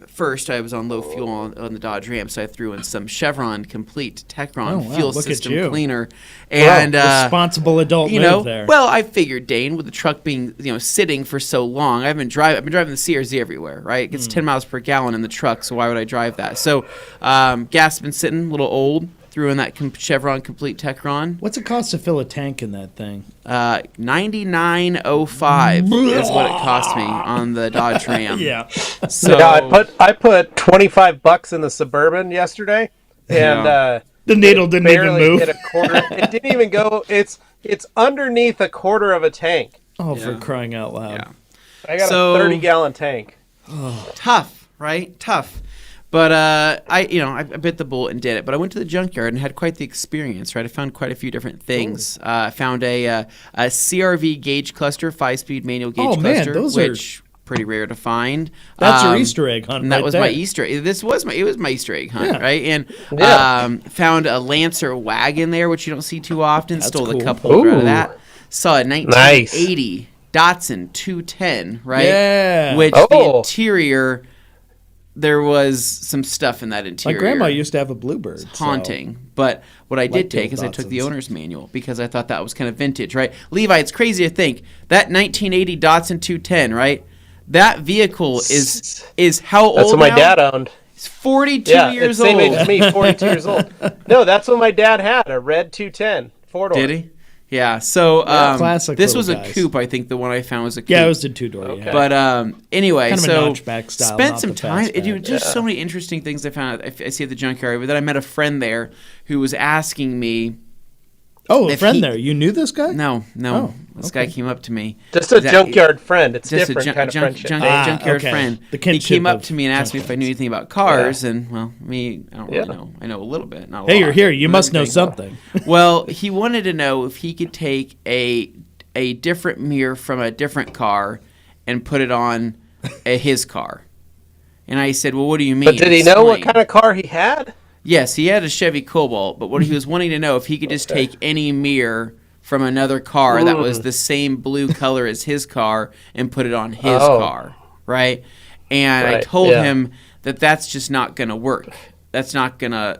First, I was on low fuel on the Dodge Ram, so I threw in some Chevron Complete Techron fuel system cleaner. And responsible adult move there. Well, I figured, Dane, with the truck being sitting for so long, I've been driving the CRZ everywhere, right? It gets 10 miles per gallon in the truck, so why would I drive that? So gas has been sitting a little old. Threw in that Chevron Complete Techron. What's it cost to fill a tank in that thing? $99.05 is what it cost me on the Dodge Ram. Yeah. So I put $25 in the Suburban yesterday, and the needle didn't even move. Hit a quarter. It didn't even go. It's underneath a quarter of a tank. Oh, for crying out loud! Yeah. I got a 30-gallon tank. Tough, right? Tough. But I bit the bullet and did it. But I went to the junkyard and had quite the experience, right? I found quite a few different things. I found a CRV gauge cluster, 5-speed manual gauge cluster, which pretty rare to find. That's your Easter egg hunt. And that was my Easter egg. It was my Easter egg hunt, right? And found a Lancer wagon there, which you don't see too often. That's Stole cool. a couple out of that. Saw a 1980 Datsun 210, right? Yeah. Which the interior. there was some stuff in that interior. My grandma used to have a Bluebird. It's haunting. So. But what I did take is I took the Datsuns. owner's manual because I thought that was kind of vintage, right? Levi, it's crazy to think that 1980 Datsun 210, right? That vehicle is how old? That's what my now? dad owned. He's 42 years it's same old. age as me, 42 years old. No, that's what my dad had, a red 210 four-door. Did he? Yeah. So classic this was little a guys. coupe. I think the one I found was a coupe. Yeah, it was a two-door. Okay. Yeah. But anyway, Kind of a so notchback style, spent not some the time. fastback. Just so many interesting things I found. I see at the junkyard. But then I met a friend there who was asking me. Oh, a if friend he- there. You knew this guy? No. Oh, This okay. guy came up to me. Just a That- junkyard friend. It's Just different kind of friendship. junkyard okay. friend. The He kinship came up of to me and asked me if I knew anything about cars, and well, me, I don't really know. I know a little bit, not a lot. Hey, you're here. You must know Everything. something. Well, he wanted to know if he could take a different mirror from a different car and put it on his car. And I said, well, what do you mean? But did he know what Explain. kind of car he had? Yes, he had a Chevy Cobalt, but what he was wanting to know if he could just take any mirror from another car that was the same blue color as his car and put it on his car, right? And I Right, told yeah. him that that's just not going to work. That's not gonna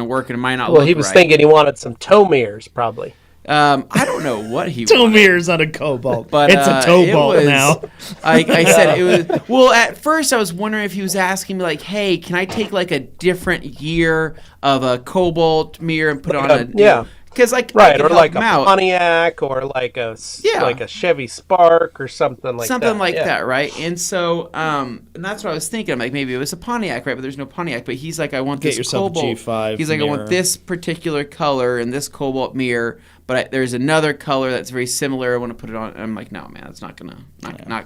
work, and it might not Well, look he was right. thinking he wanted some tow mirrors, probably. I don't know what he Two wanted. mirrors on a Cobalt. But it's a it Towbolt was- now. I said it was. Well, at first I was wondering if he was asking me like, "Hey, can I take like a different year of a Cobalt mirror and put it on a Because like I Right, could or help like him a out. Pontiac, or like a Yeah. like a Chevy Spark, or something like Something that. like Yeah. that, right? And so, and that's what I was thinking. I'm like, maybe it was a Pontiac, right? But there's no Pontiac. But he's like, I want Get this yourself a Cobalt. G5 He's like, I mirror. want this particular color and this Cobalt mirror. But there's another color that's very similar. I want to put it on. And I'm like, no, man, that's not gonna,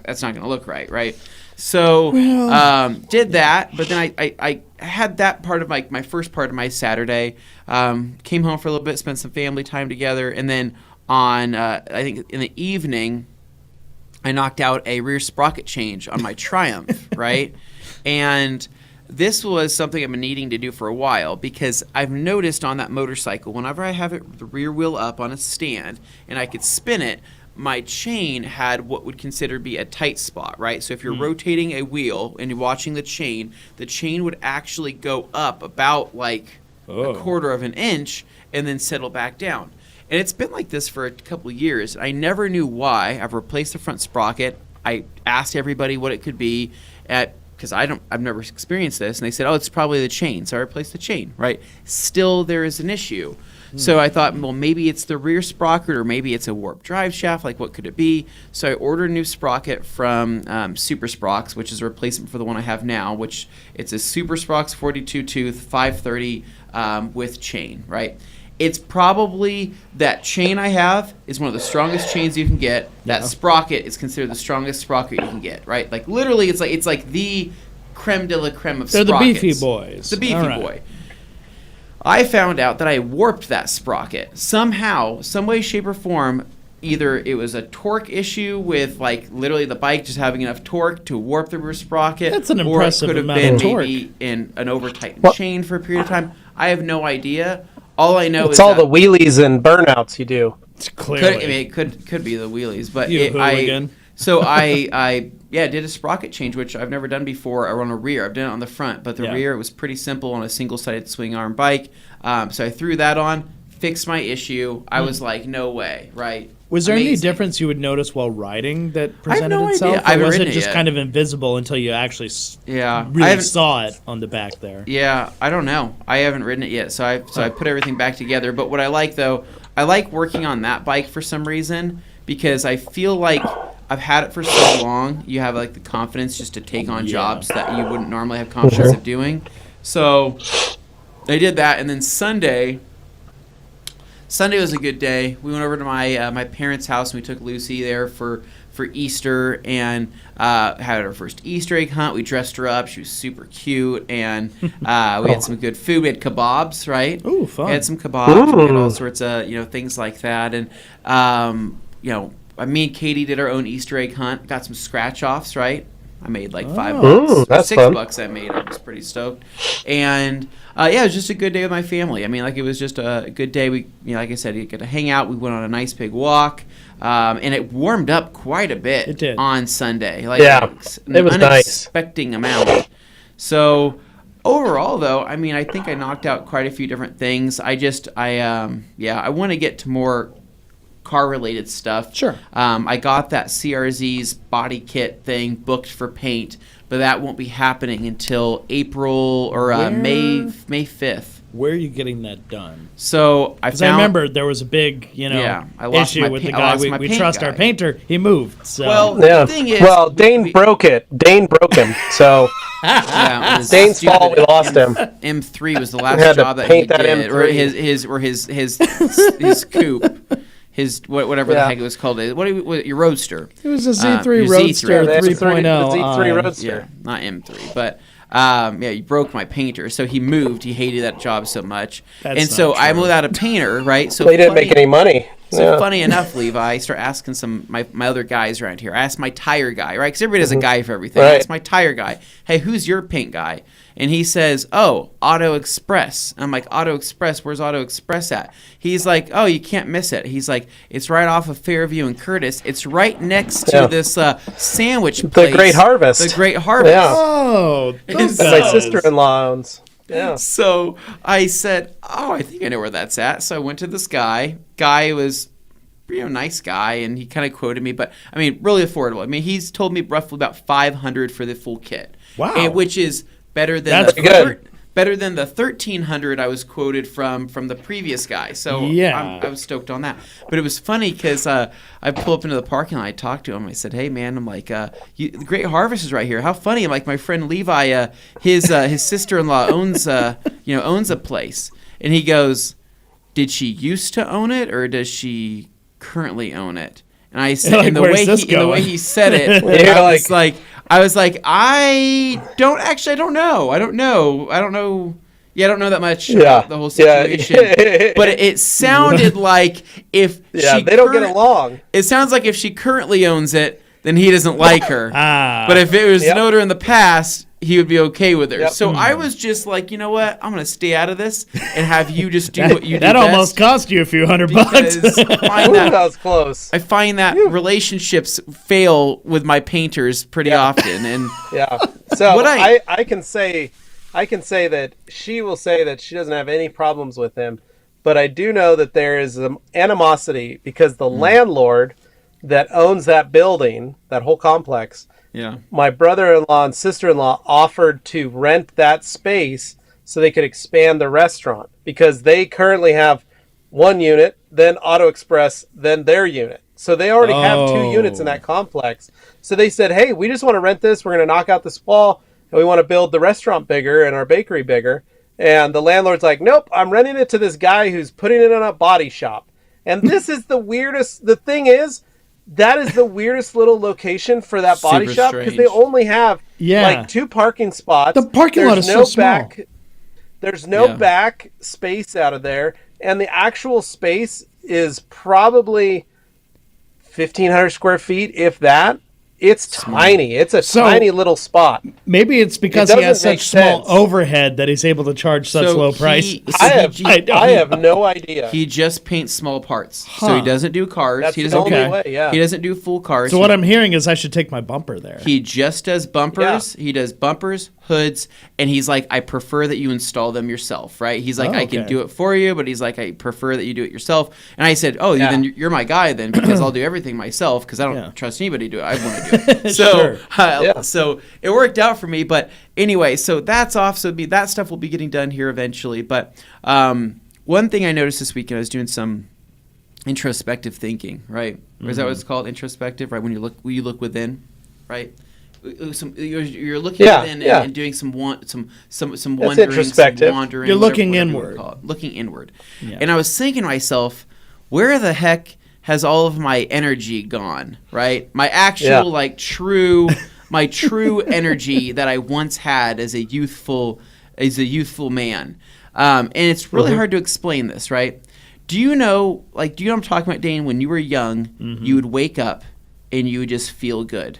that's not gonna look right? So, did that. But then I had that part of my first part of my Saturday. Came home for a little bit, spent some family time together, and then on I think in the evening, I knocked out a rear sprocket change on my Triumph, right? And this was something I've been needing to do for a while because I've noticed on that motorcycle, whenever I have it the rear wheel up on a stand and I could spin it, my chain had what would consider be a tight spot, right? So if you're rotating a wheel and you're watching the chain would actually go up about like a quarter of an inch and then settle back down. And it's been like this for a couple of years. I never knew why. I've replaced the front sprocket. I asked everybody what it could be because I've never experienced this, and they said, "Oh, it's probably the chain." So I replaced the chain, right? Still, there is an issue. So I thought, well, maybe it's the rear sprocket, or maybe it's a warped drive shaft. Like, what could it be? So I ordered a new sprocket from Super Sprox, which is a replacement for the one I have now, which it's a Super Sprox 42 tooth 530 with chain, right? It's probably that chain I have is one of the strongest chains you can get. That sprocket is considered the strongest sprocket you can get, right? Like literally, it's like the creme de la creme of They're sprockets. the beefy boys. The beefy All right. boy. I found out that I warped that sprocket somehow, some way, shape, or form. Either it was a torque issue with like literally the bike just having enough torque to warp the rear sprocket. That's an or it impressive could have amount been of torque. maybe in an over tightened chain for a period of time. I have no idea. All I know It's is all that the wheelies and burnouts you do. It's clearly. it could be the wheelies, but You hooligan. I did a sprocket change, which I've never done before. I run a rear. I've done it on the front, but the rear, it was pretty simple on a single-sided swing arm bike. So I threw that on, fixed my issue. I was like, no way, right? Was there any Amazing. difference you would notice while riding that I have presented no itself? idea. I haven't Or was it ridden it just yet. kind of invisible until you actually Yeah, I really haven't- saw it on the back there? Yeah, I don't know. I haven't ridden it yet, so I put everything back together. But what I like though, I like working on that bike for some reason because I feel like I've had it for so long. You have like the confidence just to take on jobs that you wouldn't normally have confidence of doing. So I did that, and then Sunday was a good day. We went over to my parents' house and we took Lucy there for Easter and had our first Easter egg hunt. We dressed her up. She was super cute, and we had some good food. We had kebabs, right? Ooh, fun. We had some kebabs. We had all sorts of things like that, and me and Katie did our own Easter egg hunt. Got some scratch offs, right? I made like $5. Ooh, that's fun. $6 I made. I was pretty stoked. And it was just a good day with my family. I mean, like it was just a good day. We, like I said, you get to hang out. We went on a nice big walk, and it warmed up quite a bit. It did. On Sunday. Yeah, an it was nice. unexpected amount. So overall, though, I mean, I think I knocked out quite a few different things. I want to get to more car-related stuff. Sure. I got that CRZ's body kit thing booked for paint, but that won't be happening until April or May 5th. Where are you getting that done? So I remember there was a big, I lost issue my with the I guy. lost my We paint trust guy. our painter. He moved. So. Well, Yeah. the thing is, Dane broke it. Dane broke him. So yeah, it was Dane's stupid fault. We lost him. M3 was the We last had to job that he paint that did, or M3. his coupe, whatever the Yeah. heck it was called. Your Roadster? it was a Z3 your Roadster Z3. Yeah, the 3.0. Z3 Roadster. Yeah, not M3, but he broke my painter, so he moved. He hated that job so much, That's and not so I'm true. without a painter, right? So They didn't make any money. So Yeah. funny enough, Levi, I start asking my other guys around here. I asked my tire guy, right? Because everybody has a guy for everything. I Right. asked my tire guy, hey, who's your paint guy? And he says, oh, Auto Express. I'm like, Auto Express? Where's Auto Express at? He's like, oh, you can't miss it. He's like, it's right off of Fairview and Curtis. It's right next to this sandwich place. The Great Harvest. The Great Harvest. Yeah. Oh, those So- My guys. sister-in-law owns. Yeah. So I said, oh, I think I know where that's at. So I went to this guy. Guy was nice guy, and he kind of quoted me, but I mean, really affordable. I mean, he's told me roughly about $500 for the full kit. Wow. Which is better than That's good. better than the $1,300 I was quoted from the previous guy. So Yeah. I was stoked on that. But it was funny because I pull up into the parking lot. I talked to him. I said, "Hey man, I'm like, the Great Harvest is right here. How funny!" I'm like, my friend Levi, his sister-in-law owns a place, and he goes, "Did she used to own it, or does she currently own it?" And I said, Like, and the where's way this he, and the way going? he said it, You're I was like, I don't know. Yeah, I don't know that much about the whole situation. Yeah. But it sounded like if she they don't get along. It sounds like if she currently owns it, then he doesn't like her. But if it was Yep. an owner in the past, he would be okay with her. Yep. So I was just like, you know what? I'm going to stay out of this and have you just do what you do That best. almost cost you a few $100 bucks. Because I Ooh, find that that, was close. I find that relationships fail with my painters pretty often. And Yeah. So What I can say that she will say that she doesn't have any problems with him, but I do know that there is animosity because the landlord that owns that building, that whole complex, yeah. my brother-in-law and sister-in-law offered to rent that space so they could expand the restaurant because they currently have one unit, then Auto Express, then their unit. So they already have 2 units in that complex. So they said, hey, we just want to rent this. We're going to knock out this wall, and we want to build the restaurant bigger and our bakery bigger. And the landlord's like, nope, I'm renting it to this guy who's putting it in a body shop. And this is the weirdest. The thing is, that is the weirdest little location for that body Super shop because strange. they only have Yeah. like 2 parking spots. The parking lot is so small. There's no Yeah. back space out of there, and the actual space is probably 1,500 square feet, if that. It's tiny. It's a So- tiny little spot. Maybe it's because It he has doesn't make such small sense. overhead that he's able to charge such So low he- price. I have no idea. He just paints small parts. So he doesn't do cars. That's he the doesn't only do, way. Yeah. He doesn't do full cars. So what I'm hearing is I should take my bumper there. He just does bumpers. He does bumpers, hoods, and he's like, I prefer that you install them yourself, right? He's like, Oh, I can okay. do it for you, but he's like, I prefer that you do it yourself. And I said, oh, Yeah. then you're my guy then because I'll do everything myself because I don't Yeah. trust anybody to do it. I want to do it. So, Sure. so it worked out for me. But anyway, so that's off. So that stuff will be getting done here eventually. But one thing I noticed this weekend, I was doing some introspective thinking, right? Or is that what it's called? Introspective, right? When you look within, right? You're looking within and doing some wondering, introspective. some wandering. You're looking whatever you inward. wanna call it. Looking inward. Yeah. And I was thinking to myself, where the heck has all of my energy gone? Right? My actual my true energy that I once had as a youthful man. And it's really hard to explain this, right? Do you know what I'm talking about, Dane? When you were young, you would wake up and you would just feel good.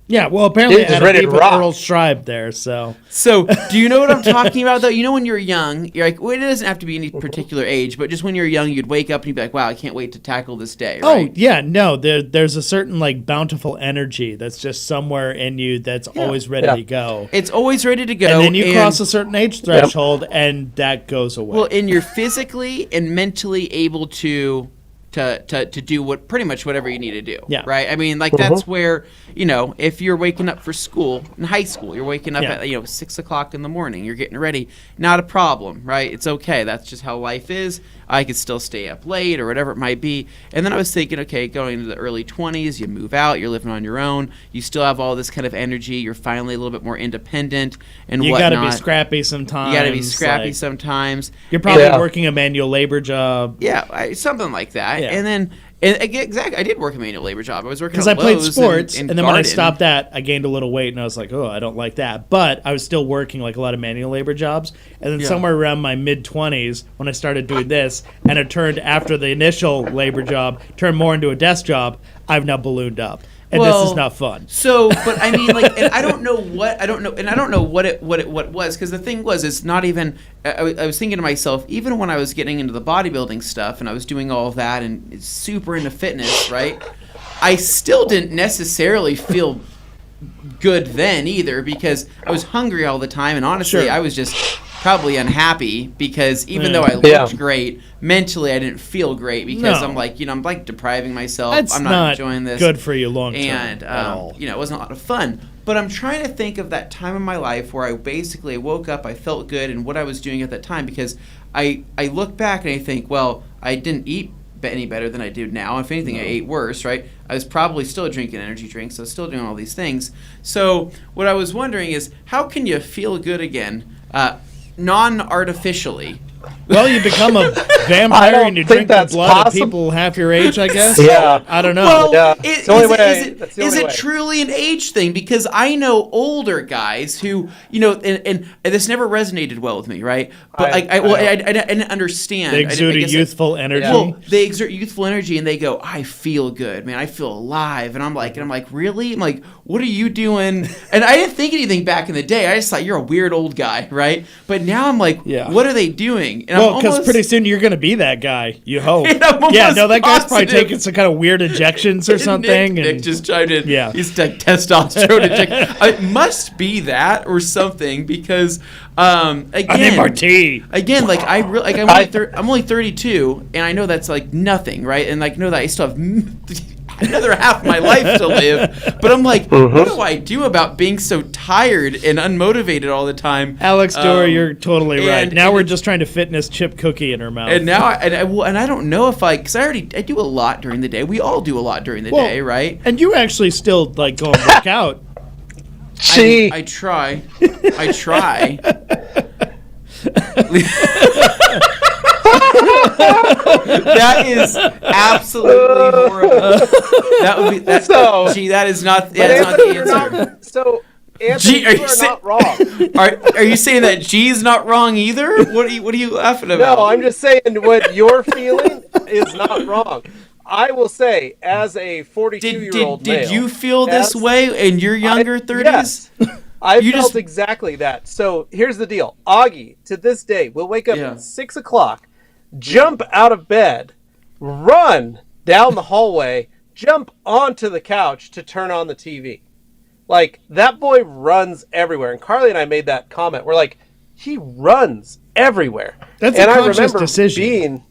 Yeah, well, apparently Dude I is had a ready to beef with rock. Earl Schreiber there, so. So, do you know what I'm talking about, though? You know when you're young, you're like, well, it doesn't have to be any particular age, but just when you're young, you'd wake up and you'd be like, wow, I can't wait to tackle this day, right? Oh, yeah, no, there's a certain, like, bountiful energy that's just somewhere in you that's always ready to go. It's always ready to go. And then you cross a certain age threshold, and that goes away. Well, and you're physically and mentally able to do what pretty much whatever you need to do. Yeah. Right? I mean, like that's where, if you're waking up for school in high school, you're waking up at 6 o'clock in the morning, you're getting ready, not a problem, right? It's okay. That's just how life is. I could still stay up late or whatever it might be. And then I was thinking, okay, going into the early 20s, you move out, you're living on your own, you still have all this kind of energy, you're finally a little bit more independent and you whatnot. gotta be scrappy sometimes. You gotta be scrappy sometimes. You're probably working a manual labor job. Yeah, something like that. Yeah. And then, exactly, I did work a manual labor job. I was working Because at I played Lowe's sports, and then when I garden. stopped that, I gained a little weight, and I was like, oh, I don't like that. But I was still working like a lot of manual labor jobs. And then somewhere around my mid-20s, when I started doing this, and it turned after the initial labor job, turned more into a desk job, I've now ballooned up. And this is not fun. So, but I mean, like, and I don't know what it was, because the thing was, it's not even. I was thinking to myself, even when I was getting into the bodybuilding stuff and I was doing all of that and super into fitness, right? I still didn't necessarily feel good then either, because I was hungry all the time, and honestly, I was just probably unhappy because even though I looked great, mentally I didn't feel great because I'm like, I'm like depriving myself. I'm not enjoying this. Good for you long term. And it wasn't a lot of fun. But I'm trying to think of that time in my life where I basically woke up, I felt good, and what I was doing at that time, because I look back and I think, well, I didn't eat any better than I do now. If anything, I ate worse, right? I was probably still drinking energy drinks. I was still doing all these things. So what I was wondering is, how can you feel good again, non-artificially? Well, you become a vampire and you drink the blood of people half your age, I guess. Yeah. I don't know. Well, is it truly an age thing? Because I know older guys who, and this never resonated well with me, right? But I didn't understand. They exude a youthful energy. Well, they exert youthful energy and they go, I feel good, man. I feel alive. And I'm like, really? I'm like, what are you doing? And I didn't think anything back in the day. I just thought you're a weird old guy, right? But now I'm like, what are they doing? And well, because pretty soon you're going to be that guy, you hope. That guy's probably taking some kind of weird injections or something. Nick just tried to, he's like testosterone injection. It must be that or something, because again, like I'm only 32, and I know that's like nothing, right? And like know that I still have another half of my life to live, but I'm like, what do I do about being so tired and unmotivated all the time? Alex Dora, you're totally right. Now we're just trying to fitness chip cookie in her mouth. And now, I don't know if because I do a lot during the day. We all do a lot during the day, right? And you actually still like go and work out. I try. That is absolutely horrible. That would be that. So, that is not. That's not the answer. So, Anthony, you are not wrong. Are you saying that G is not wrong either? What are you laughing about? No, I'm just saying what you're feeling is not wrong. I will say, as a 42-year-old male, did you feel this way in your younger 30s? Yes. I felt exactly that. So here's the deal. Augie, to this day, will wake up at 6 o'clock, jump out of bed, run down the hallway, jump onto the couch to turn on the TV. Like, that boy runs everywhere. And Carly and I made that comment. We're like, he runs everywhere. That's a conscious decision.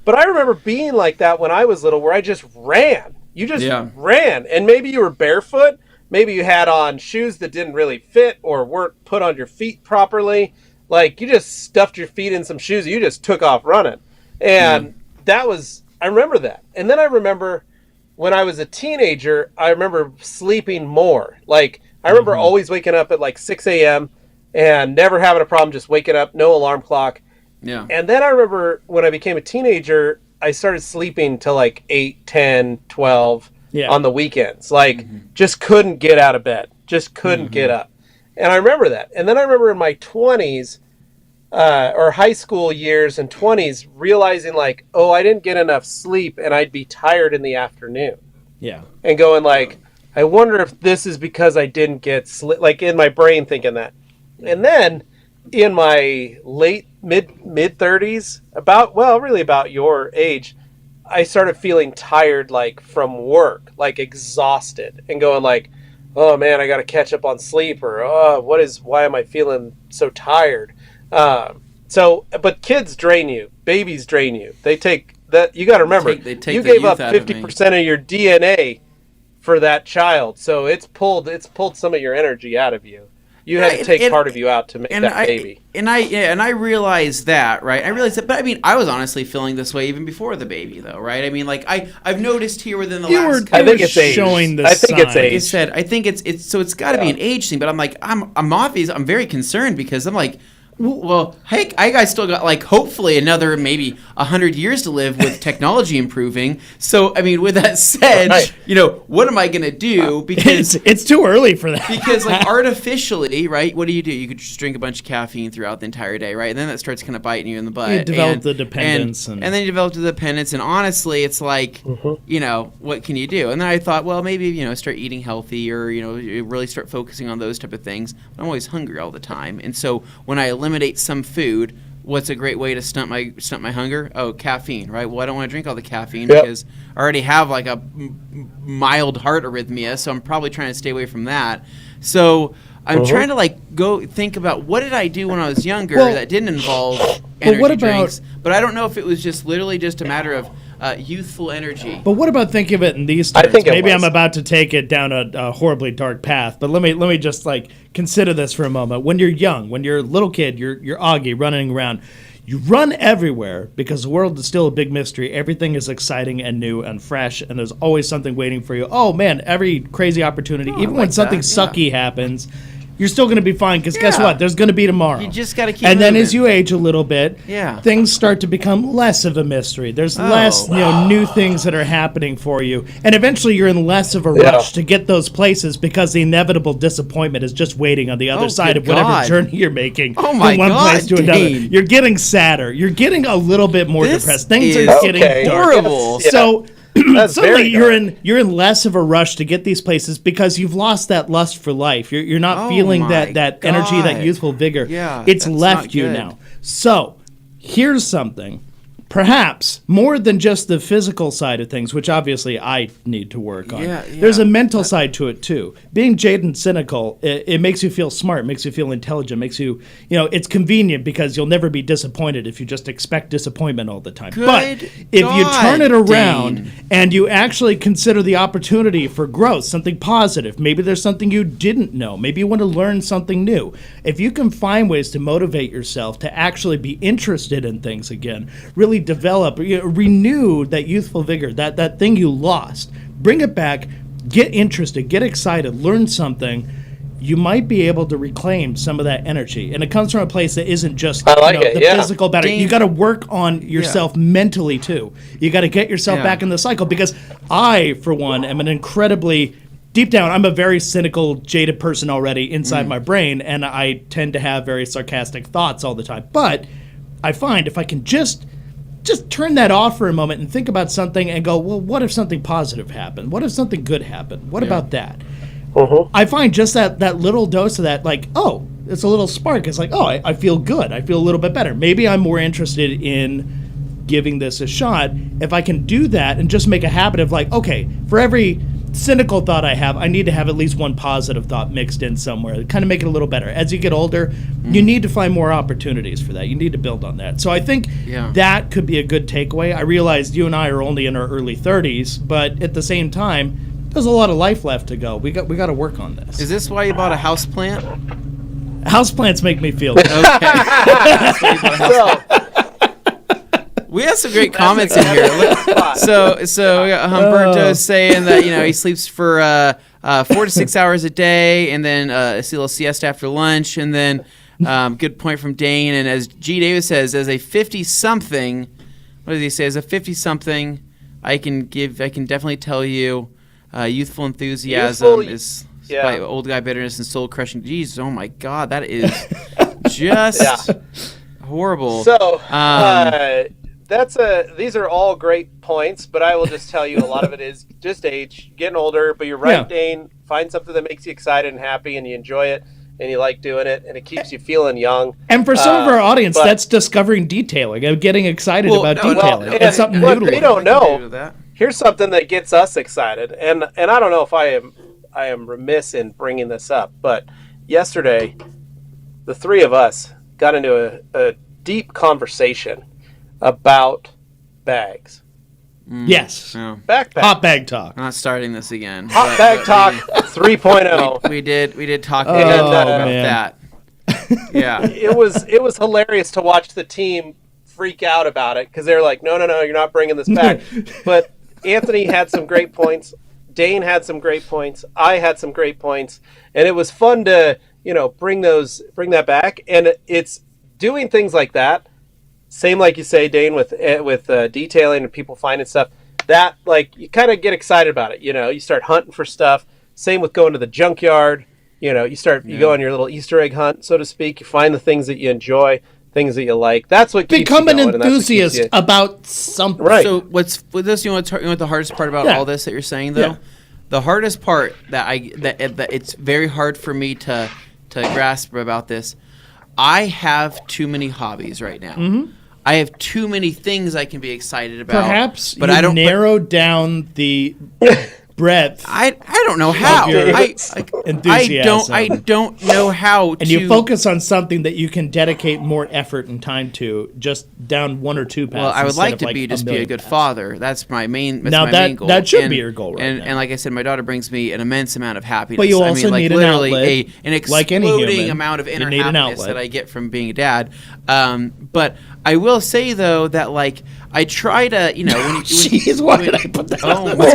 But I remember being like that when I was little, where I just ran. You just ran. And maybe you were barefoot. Maybe you had on shoes that didn't really fit or weren't put on your feet properly. Like, you just stuffed your feet in some shoes. You just took off running. And I remember that. And then I remember when I was a teenager, I remember sleeping more. Like, I remember always waking up at like 6 a.m. and never having a problem just waking up, no alarm clock. Yeah. And then I remember when I became a teenager, I started sleeping till like 8, 10, 12 on the weekends. Like, just couldn't get out of bed. Just couldn't get up. And I remember that. And then I remember in my 20s, or high school years and 20s, realizing like, oh, I didn't get enough sleep and I'd be tired in the afternoon. Yeah. And going like, I wonder if this is because I didn't get sleep, like in my brain thinking that. And then in my mid 30s, really about your age, I started feeling tired, like from work, like exhausted, and going like, oh man, I got to catch up on sleep, or why am I feeling so tired? But kids drain you, babies drain you. They take that. You got to remember, you gave up 50% of your DNA for that child, so it's pulled some of your energy out of you. You had to take part of you out to make that baby. And I realized that, right? I realized that, but I mean, I was honestly feeling this way even before the baby, though, right? I mean, like I've noticed here within the last. I think it's age. It's age. Like I said, I think it's got to be an age thing. But I'm like, I'm very concerned because I'm like, well, hey, I guys still got like hopefully another maybe 100 years to live with technology improving. So I mean, with that said, what am I gonna do? Because it's too early for that. Because like artificially, right? What do? You could just drink a bunch of caffeine throughout the entire day, right? And then that starts kind of biting you in the butt. You develop the dependence, and then you develop the dependence. And honestly, it's like, what can you do? And then I thought, well, maybe start eating healthy, or really start focusing on those type of things. But I'm always hungry all the time, and so when I eliminate some food, what's a great way to stunt my hunger? Oh, caffeine, right? Well, I don't want to drink all the caffeine because I already have like a mild heart arrhythmia, so I'm probably trying to stay away from that. So I'm trying to like go think about what did I do when I was younger that didn't involve energy drinks, but I don't know if it was just literally just a matter of youthful energy. But what about thinking of it in these terms? Maybe I'm about to take it down a horribly dark path, but let me just like consider this for a moment. When you're young, when you're a little kid, you're Augie running around. You run everywhere because the world is still a big mystery. Everything is exciting and new and fresh, and there's always something waiting for you. Oh man, every crazy opportunity, even when something sucky happens, you're still going to be fine because guess what? There's going to be tomorrow. You just got to keep moving. And then as you age a little bit, things start to become less of a mystery. There's less new things that are happening for you. And eventually you're in less of a rush to get those places because the inevitable disappointment is just waiting on the other side of whatever journey you're making from one place to another. You're getting sadder. You're getting a little bit more depressed. Things are getting horrible. So suddenly you're in less of a rush to get these places because you've lost that lust for life. You're not feeling that energy, that youthful vigor. It's left you now. So here's something. Perhaps more than just the physical side of things, which obviously I need to work on. There's a mental side to it too. Being jaded and cynical, it makes you feel smart, makes you feel intelligent, makes you, it's convenient because you'll never be disappointed if you just expect disappointment all the time. But if you turn it around and you actually consider the opportunity for growth, something positive, maybe there's something you didn't know, maybe you want to learn something new. If you can find ways to motivate yourself to actually be interested in things again, really develop, renew that youthful vigor, that thing you lost, bring it back, get interested, get excited, learn something, you might be able to reclaim some of that energy. And it comes from a place that isn't just the physical battle. You got to work on yourself mentally too. You got to get yourself back in the cycle, because I, for one, am an incredibly deep down, I'm a very cynical, jaded person already inside my brain, and I tend to have very sarcastic thoughts all the time. But I find if I can just turn that off for a moment and think about something and go, well, what if something positive happened? What if something good happened? What about that? I find just that little dose of that, like, oh, it's a little spark. It's like, oh, I feel good. I feel a little bit better. Maybe I'm more interested in giving this a shot. If I can do that and just make a habit of like, okay, for every cynical thought I have, I need to have at least one positive thought mixed in somewhere, kind of make it a little better. As you get older, you need to find more opportunities for that. You need to build on that. So I think that could be a good takeaway. I realized you and I are only in our early 30s, but at the same time, there's a lot of life left to go. We got to work on this. Is this why you bought a house plant? Houseplants make me feel good. We have some great comments in here. So we got Humberto saying that he sleeps for 4 to 6 hours a day, and then a little siesta after lunch, and then good point from Dane. And as G. Davis says, as a 50-something, what does he say? As a 50-something, I can definitely tell you, youthful enthusiasm is by old guy bitterness and soul crushing. Jeez, oh my God, that is just horrible. So. these are all great points, but I will just tell you a lot of it is just age, getting older. But you're right, Dane. Find something that makes you excited and happy, and you enjoy it, and you like doing it, and it keeps you feeling young. And for some of our audience, that's discovering detailing and getting excited about detailing. It's something new to they don't know. Here's something that gets us excited, and I don't know if I am remiss in bringing this up, but yesterday, the three of us got into a deep conversation about bags. Yes. Backpack. Hot bag talk. I'm not starting this again. Hot bag talk 3.0. We did talk about that. Yeah. It was hilarious to watch the team freak out about it because they're like, no, you're not bringing this back. But Anthony had some great points. Dane had some great points. I had some great points, and it was fun to bring that back. And it's doing things like that. Same like you say, Dane, with detailing and people finding stuff that like you kind of get excited about it. You start hunting for stuff. Same with going to the junkyard. You go on your little Easter egg hunt, so to speak. You find the things that you enjoy, things that you like. That's what keeps become you going, an enthusiast about something. Right. So what's with this? You know what the hardest part about all this that you're saying though? Yeah. The hardest part that it's very hard for me to grasp about this. I have too many hobbies right now. Mm-hmm. I have too many things I can be excited about. Perhaps but I don't narrow down the breadth. I don't know how. I don't know how. And you focus on something that you can dedicate more effort and time to, just down one or two paths. Well, I would like to be a good father. That's my main. That's my main goal. That should be your goal, right? And like I said, my daughter brings me an immense amount of happiness. But you also need an outlet, an exploding amount of inner happiness that I get from being a dad. But I will say though that like I try to, Jeez, why did I put that? Oh my!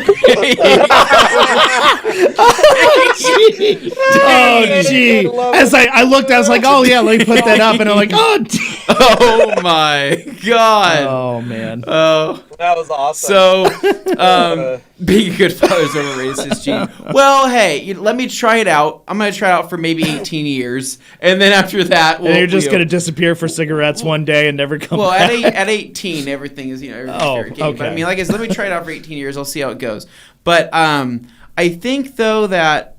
Oh gee! As I looked, I was like, oh yeah, let me put that up, and I'm like, oh my god! Oh man! Oh, that was awesome. So, being a good father is over racist gene. Well, hey, let me try it out. I'm gonna try it out for maybe 18 years, and then after that, and you're just gonna disappear for cigarettes one day and never come back. Well, at 18, everything is fair game. Okay. But I mean, like I said, let me try it out for 18 years. I'll see how it goes. But I think though that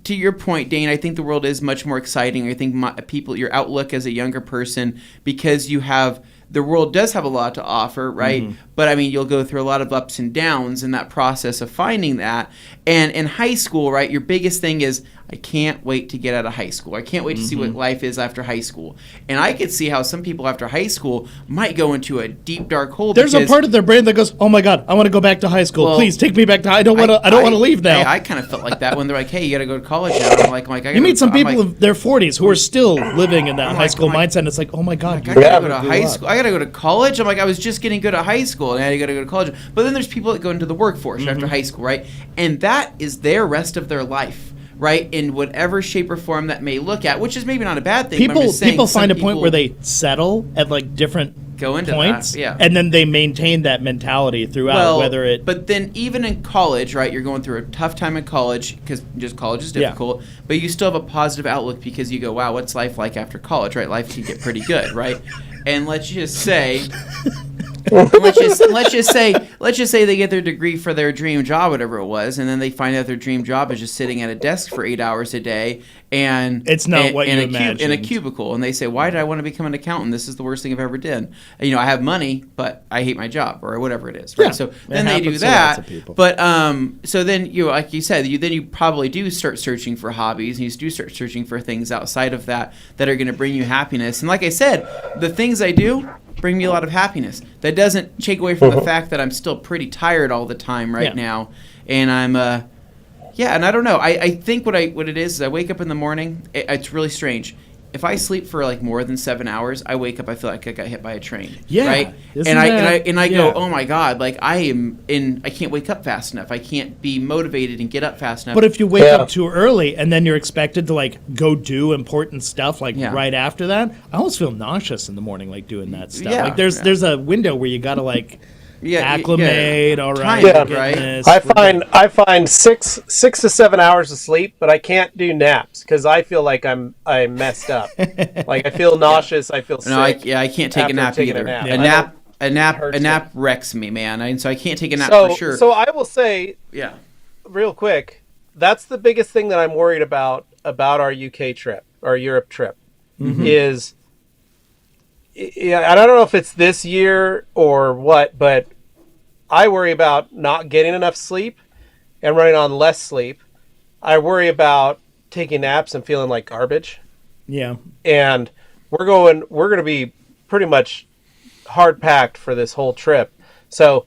to your point, Dane, I think the world is much more exciting. I think your outlook as a younger person, because the world does have a lot to offer, right? Mm-hmm. But I mean, you'll go through a lot of ups and downs in that process of finding that. And in high school, right, your biggest thing is, I can't wait to get out of high school. I can't wait to see what life is after high school. And I could see how some people after high school might go into a deep dark hole. There's a part of their brain that goes, "Oh my God, I want to go back to high school. Well, please take me back to. I don't want to leave now." I kind of felt like that when they're like, "Hey, you got to go to college now." I'm like, you meet some people in their 40s who are still living in that high school mindset. And it's like, oh my God, I got to go to high school. I got to go to college. I'm like, I was just getting good at high school, and now you got to go to college. But then there's people that go into the workforce after high school, right? And that is their rest of their life. Right, in whatever shape or form that may look at, which is maybe not a bad thing. People find a point where they settle at like different points, and then they maintain that mentality throughout. But then even in college, right, you're going through a tough time in college because just college is difficult. But you still have a positive outlook because you go, wow, what's life like after college? Right, life can get pretty good, right? And let's just say. let's just say they get their degree for their dream job, whatever it was, and then they find out their dream job is just sitting at a desk for 8 hours a day, and it's not what you imagined. In a cubicle, and they say, "Why did I want to become an accountant? This is the worst thing I've ever done. I have money, but I hate my job, or whatever it is." Right? Yeah, so then they do that. But so then like you said, you probably do start searching for hobbies, and you do start searching for things outside of that are going to bring you happiness. And like I said, the things I do bring me a lot of happiness. That doesn't take away from the fact that I'm still pretty tired all the time now, and I'm and I don't know. I think what it is I wake up in the morning. It's really strange. If I sleep for like more than 7 hours, I wake up. I feel like I got hit by a train. Yeah, right. And I go, oh my God! Like I can't wake up fast enough. I can't be motivated and get up fast enough. But if you wake up too early and then you're expected to like go do important stuff right after that, I almost feel nauseous in the morning like doing that stuff. Yeah, like there's a window where you gotta like. Acclimate, all right. Yeah, right. I find 6 to 7 hours of sleep, but I can't do naps because I feel like I'm messed up. Like I feel nauseous. I feel sick. I can't take a nap either. A nap. A nap A nap hurts wrecks me, man. And so I can't take a nap so, for sure. So I will say, yeah, real quick, that's the biggest thing that I'm worried about our UK trip, our Europe trip, is, I don't know if it's this year or what, but I worry about not getting enough sleep and running on less sleep. I worry about taking naps and feeling like garbage. Yeah. And we're going to be pretty much hard packed for this whole trip. So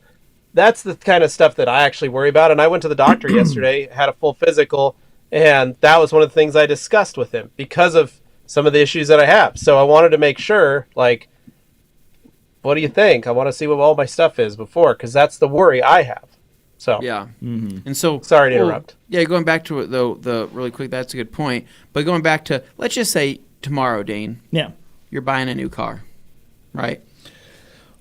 that's the kind of stuff that I actually worry about. And I went to the doctor yesterday, had a full physical, and that was one of the things I discussed with him because of some of the issues that I have. So I wanted to make sure, like, what do you think? I want to see what all my stuff is before, because that's the worry I have. So yeah. And so sorry to interrupt. Yeah, going back to it though, the really quick, that's a good point. But going back to, let's just say tomorrow, Dane. Yeah. You're buying a new car, right?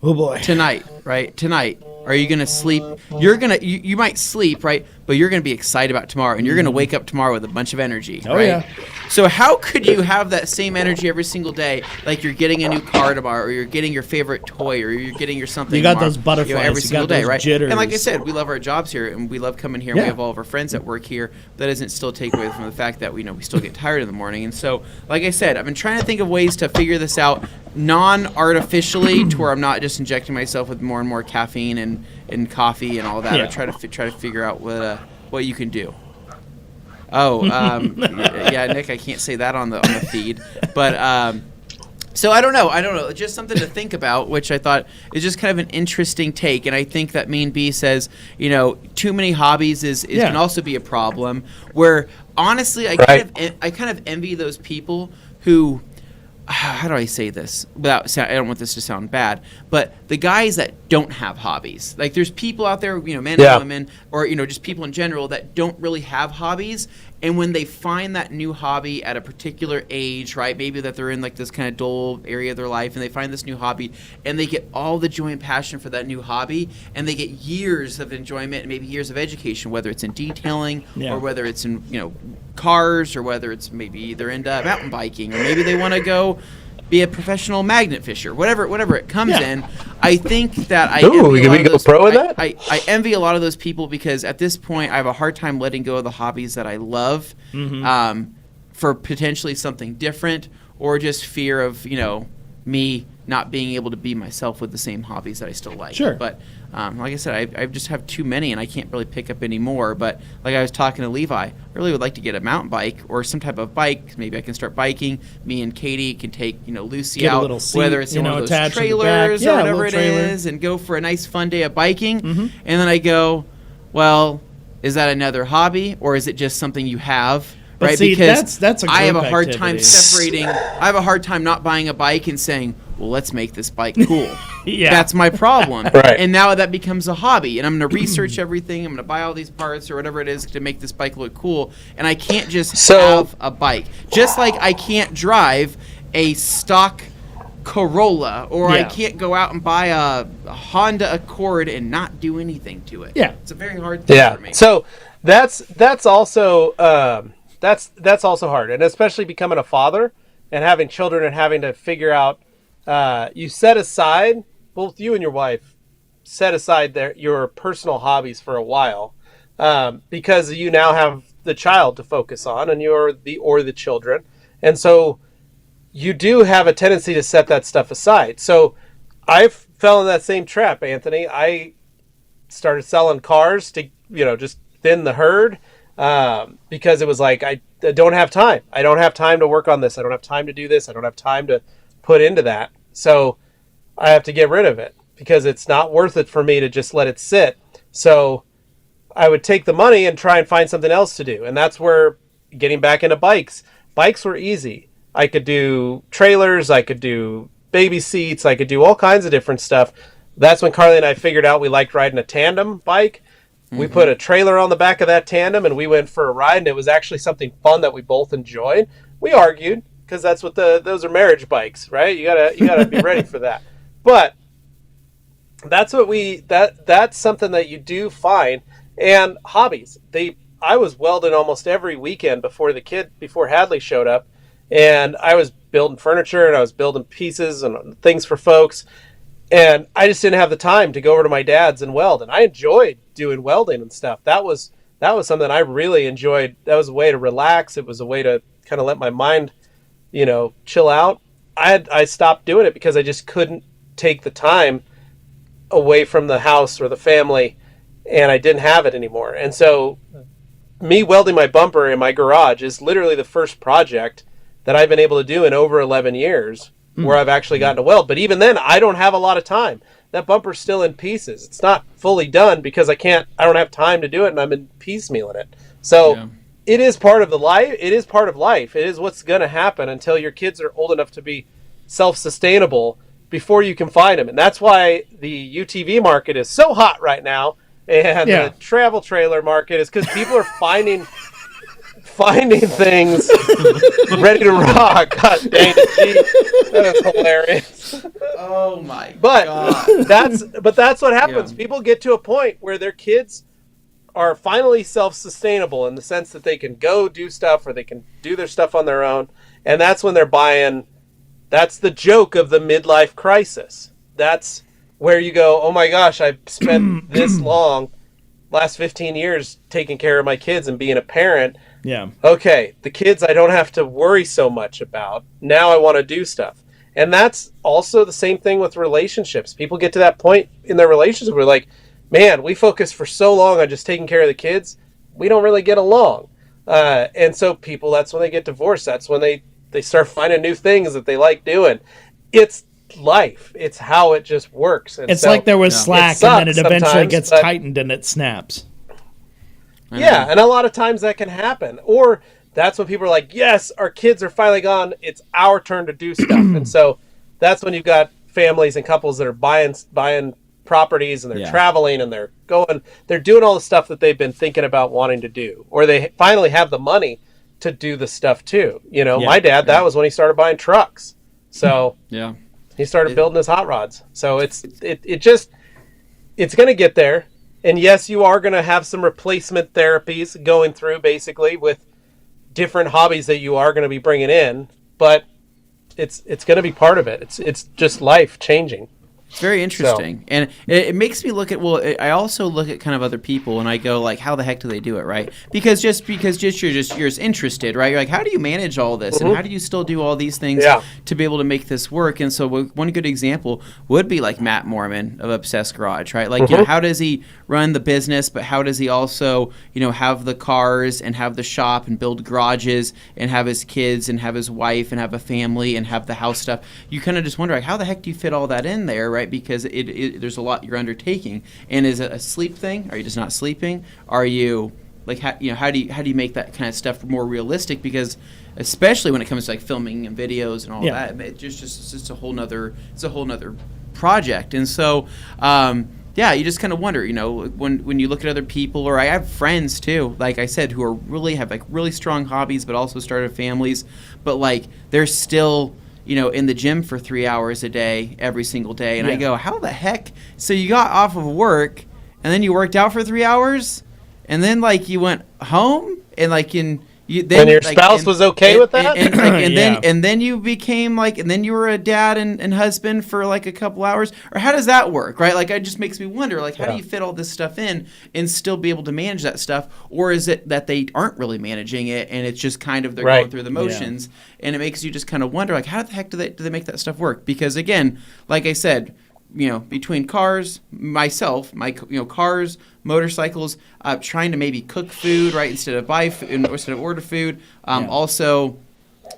Oh boy. Tonight, right? Tonight. Are you going to sleep? You might sleep, right? But you're going to be excited about tomorrow, and you're going to wake up tomorrow with a bunch of energy, Oh, right? yeah. So how could you have that same energy every single day, like you're getting a new car tomorrow, or you're getting your favorite toy, or you're getting your something You got tomorrow, those butterflies, every you single got day, those right? jitters. And like I said, we love our jobs here, and we love coming here. And Yeah. we have all of our friends that work here. That doesn't still take away from the fact that we still get tired in the morning. And so, like I said, I've been trying to think of ways to figure this out non-artificially, to where I'm not just injecting myself with more and more caffeine and coffee and all that. Yeah. I try to figure out what you can do. Oh, yeah, Nick, I can't say that on the feed, but so I don't know. Just something to think about, which I thought is just kind of an interesting take, and I think that Mean B says, too many hobbies can also be a problem. Where honestly, I kind of envy those people who. How do I say this I don't want this to sound bad, but the guys that don't have hobbies, like there's people out there, men and women, or just people in general that don't really have hobbies, and when they find that new hobby at a particular age, right, maybe that they're in like this kind of dull area of their life, and they find this new hobby, and they get all the joy and passion for that new hobby, and they get years of enjoyment and maybe years of education, whether it's in detailing or whether it's in cars, or whether it's maybe they're into mountain biking, or maybe they want to go be a professional magnet fisher, whatever it comes in. I think that I envy a lot of those people, because at this point I have a hard time letting go of the hobbies that I love for potentially something different, or just fear of me not being able to be myself with the same hobbies that I still like. Sure. But like I said, I just have too many, and I can't really pick up any more. But like I was talking to Levi, I really would like to get a mountain bike or some type of bike. Maybe I can start biking. Me and Katie can take Lucy Get a out, little seat, whether it's in one of those attached to the trailers back. or Yeah, a whatever little it trailer. is, and go for a nice fun day of biking. And then I go, well, is that another hobby, or is it just something you have? But right, see, because that's a I have a group hard time activity. separating. I have a hard time not buying a bike and saying, well, let's make this bike cool. Yeah. That's my problem. Right. And now that becomes a hobby, and I'm going to research everything. I'm going to buy all these parts or whatever it is to make this bike look cool. And I can't just have a bike. Just like I can't drive a stock Corolla, or I can't go out and buy a Honda Accord and not do anything to it. Yeah. It's a very hard thing for me. So that's also that's also hard, and especially becoming a father and having children and having to figure out. You set aside, both you and your wife set aside your personal hobbies for a while, because you now have the child to focus on, and the children, and so you do have a tendency to set that stuff aside. So I fell in that same trap, Anthony. I started selling cars to just thin the herd, because it was like I don't have time. I don't have time to work on this. I don't have time to do this. I don't have time to put into that. So I have to get rid of it, because it's not worth it for me to just let it sit. So I would take the money and try and find something else to do. And that's where getting back into bikes were easy. I could do trailers. I could do baby seats. I could do all kinds of different stuff. That's when Carly and I figured out we liked riding a tandem bike. We put a trailer on the back of that tandem, and we went for a ride, and it was actually something fun that we both enjoyed. We argued, because that's what those are marriage bikes, right? You gotta be ready for that. But that's what that's something that you do find. And hobbies, I was welding almost every weekend before Hadley showed up, and I was building furniture, and I was building pieces and things for folks. And I just didn't have the time to go over to my dad's and weld. And I enjoyed doing welding and stuff. That was something I really enjoyed. That was a way to relax. It was a way to kind of let my mind, chill out. I stopped doing it because I just couldn't take the time away from the house or the family, and I didn't have it anymore. And so me welding my bumper in my garage is literally the first project that I've been able to do in over 11 years where I've actually gotten to weld. But even then, I don't have a lot of time. That bumper's still in pieces. It's not fully done because I don't have time to do it, and I'm in piecemealing it. So it is part of the life. It is part of life. It is what's going to happen until your kids are old enough to be self-sustainable before you can find them. And that's why the UTV market is so hot right now, and the travel trailer market is because people are finding things ready to rock. God dang it, that is hilarious. Oh my god. That's what happens. People get to a point where their kids are finally self-sustainable in the sense that they can go do stuff, or they can do their stuff on their own, and that's when they're buying. That's the joke of the midlife crisis. That's where you go, oh my gosh, I've spent this last 15 years taking care of my kids and being a parent. Yeah. Okay, the kids I don't have to worry so much about. Now I want to do stuff. And that's also the same thing with relationships. People get to that point in their relationship where like, man, we focused for so long on just taking care of the kids. We don't really get along. And so people, that's when they get divorced. That's when they start finding new things that they like doing. It's life. It's how it just works. And it's like there was slack, and then it eventually gets tightened and it snaps. Yeah, and a lot of times that can happen. Or that's when people are like, yes, our kids are finally gone. It's our turn to do stuff. And so that's when you've got families and couples that are buying properties, and they're traveling, and they're doing all the stuff that they've been thinking about wanting to do. Or they finally have the money to do the stuff too. My dad, that was when he started buying trucks. So he started building his hot rods. So it's going to get there. And yes, you are going to have some replacement therapies going through, basically, with different hobbies that you are going to be bringing in, but it's going to be part of it. It's just life changing. It's very interesting. And it makes me look at, I also look at kind of other people, and I go like, how the heck do they do it, right? Because you're interested, right? You're like, how do you manage all this? And how do you still do all these things to be able to make this work? And so one good example would be like Matt Mormon of Obsessed Garage, right? Like, how does he run the business, but how does he also, have the cars and have the shop and build garages and have his kids and have his wife and have a family and have the house stuff? You kind of just wonder, like, how the heck do you fit all that in there, right? Because there's a lot you're undertaking. And is it a sleep thing? Are you just not sleeping? Are you like how do you make that kind of stuff more realistic? Because especially when it comes to like filming and videos and all that, it's just a whole nother project. And so you just kind of wonder, when you look at other people, or I have friends too, like I said, who have like really strong hobbies, but also started families, but like they're still in the gym for 3 hours a day, every single day. And I go, how the heck? So you got off of work, and then you worked out for 3 hours, and then like you went home, and like then your spouse was okay with that, and then you became like, and then you were a dad and husband for like a couple hours, or how does that work, right? Like, it just makes me wonder, like, how do you fit all this stuff in and still be able to manage that stuff? Or is it that they aren't really managing it, and it's just kind of they're going through the motions, and it makes you just kind of wonder, like, how the heck do they make that stuff work? Because again, like I said, between cars, cars, motorcycles, trying to maybe cook food, right, instead of order food. Also,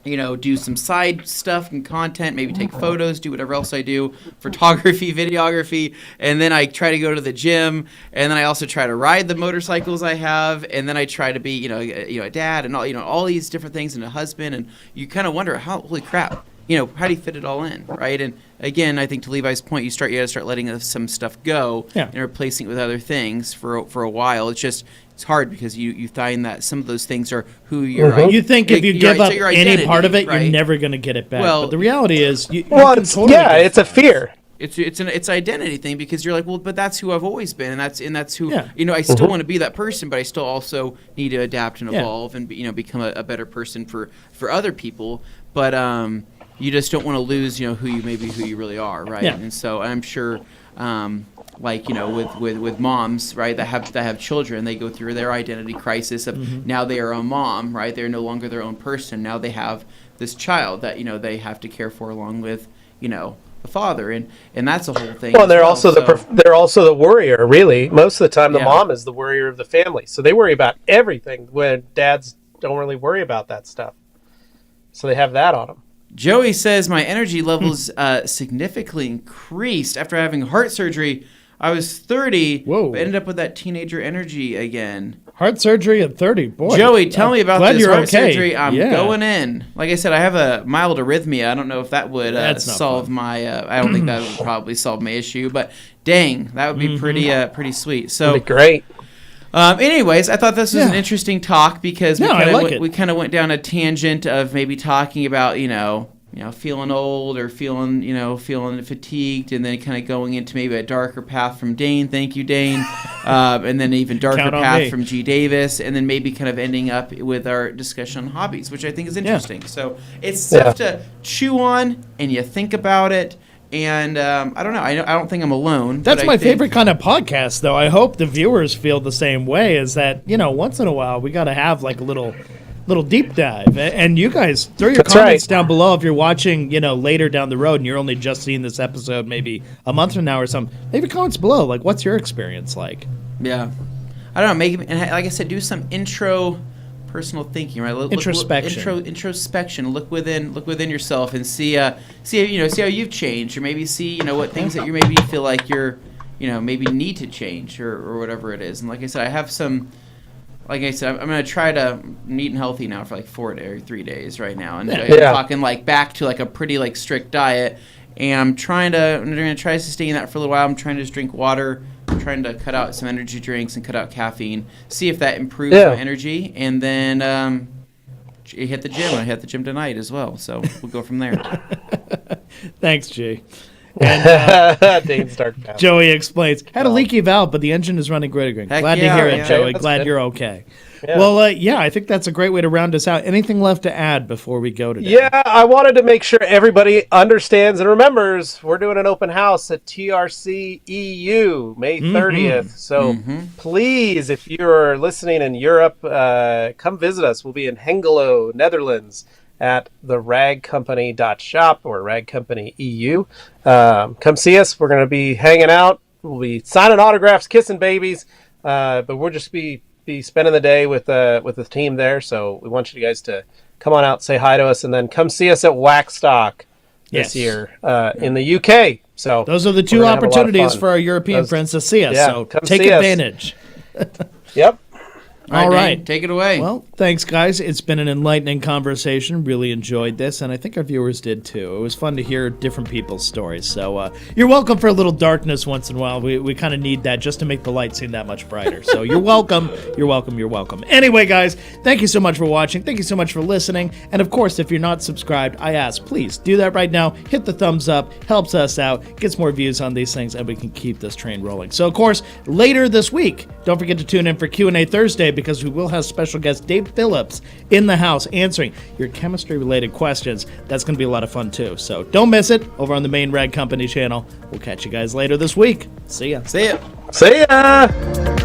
do some side stuff and content, maybe take photos, do whatever else I do, photography, videography, and then I try to go to the gym, and then I also try to ride the motorcycles I have, and then I try to be, a dad, and all these different things, and a husband, and you kind of wonder, holy crap. How do you fit it all in, right? And again, I think to Levi's point, you got to start letting some stuff go and replacing it with other things for a while. It's hard because you find that some of those things are who you're. You think if you give up any part of it, right? You're never going to get it back. Well, but the reality is, it's a fear. It's an identity thing, because you're like, well, but that's who I've always been, and that's who I still want to be that person, but I still also need to adapt and evolve and become a better person for other people. But you just don't want to lose, who you really are, right? Yeah. And so I'm sure, with moms, right, that have children, they go through their identity crisis of now they are a mom, right? They're no longer their own person. Now they have this child that they have to care for along with the father, and that's the whole thing. Well, they're also the worrier. Really, most of the time, the Yeah. mom is the worrier of the family, so they worry about everything when dads don't really worry about that stuff. So they have that on them. Joey says my energy levels significantly increased after having heart surgery. I was 30, Whoa. but ended up with that teenager energy again. Heart surgery at 30, boy. Joey, tell me about glad this you're heart okay. surgery. I'm Yeah. going in. Like I said, I have a mild arrhythmia. I don't know if that would That's not solve fun. my. I don't think that would probably solve my issue. But dang, that would be pretty sweet. So That'd be great. anyways, I thought this was an Yeah. interesting talk because No, I like it. we kind of went down a tangent of maybe talking about feeling old or feeling fatigued, and then kind of going into maybe a darker path from Dane. Thank you, Dane. And then even darker Count on path me. from G. Davis, and then maybe kind of ending up with our discussion on hobbies, which I think is interesting. So it's stuff to chew on, and you think about it. And I don't know. I don't think I'm alone. That's but my I think- favorite kind of podcast, though. I hope the viewers feel the same way. Is that once in a while we got to have like a little deep dive, and you guys throw your That's comments right. down below if you're watching later down the road and you're only just seeing this episode maybe a month from now or something. Leave your comments below. Like, what's your experience like? Yeah, I don't know. And like I said, do some personal thinking, right? Introspection. Introspection. Look within yourself and see how you've changed, or maybe see what things that you maybe feel like you're maybe need to change or whatever it is. And like I said, I have some. Like I said, I'm going to try to eat and healthy now for like 3 days right now. And I'm talking like back to like a pretty like strict diet. And I'm going to try to sustain that for a little while. I'm trying to just drink water. I'm trying to cut out some energy drinks and cut out caffeine. See if that improves my energy. And then hit the gym. I hit the gym tonight as well. So we'll go from there. Thanks, G. And Dane's dark path. Joey explains, had a leaky valve, but the engine is running great again. Heck Glad yeah, to hear it, yeah. Joey. That's Glad good. you're okay. Yeah. Well, I think that's a great way to round us out. Anything left to add before we go today? Yeah, I wanted to make sure everybody understands and remembers we're doing an open house at TRC EU May 30th. So please, if you're listening in Europe, come visit us. We'll be in Hengelo, Netherlands at the ragcompany.shop or Rag Company EU. Come see us. We're going to be hanging out. We'll be signing autographs, kissing babies, but we'll just be spending the day with the team there. So we want you guys to come on out, say hi to us, and then come see us at Waxstock this year in the UK. So Those are the we're two gonna have a lot of opportunities fun. for our European friends to see us. Yeah, So come take see us. advantage. Yep. All Dane, right. take it away. Well, thanks, guys. It's been an enlightening conversation. Really enjoyed this, and I think our viewers did too. It was fun to hear different people's stories. So you're welcome for a little darkness once in a while. We kind of need that just to make the light seem that much brighter. So you're welcome. You're welcome. You're welcome. Anyway, guys, thank you so much for watching. Thank you so much for listening. And of course, if you're not subscribed, I ask, please do that right now. Hit the thumbs up. Helps us out. Gets more views on these things, and we can keep this train rolling. So, of course, later this week, don't forget to tune in for Q&A Thursday because we will have special guest Dave Phillips in the house answering your chemistry-related questions. That's going to be a lot of fun, too. So don't miss it over on the main Rag Company channel. We'll catch you guys later this week. See ya. See ya. See ya.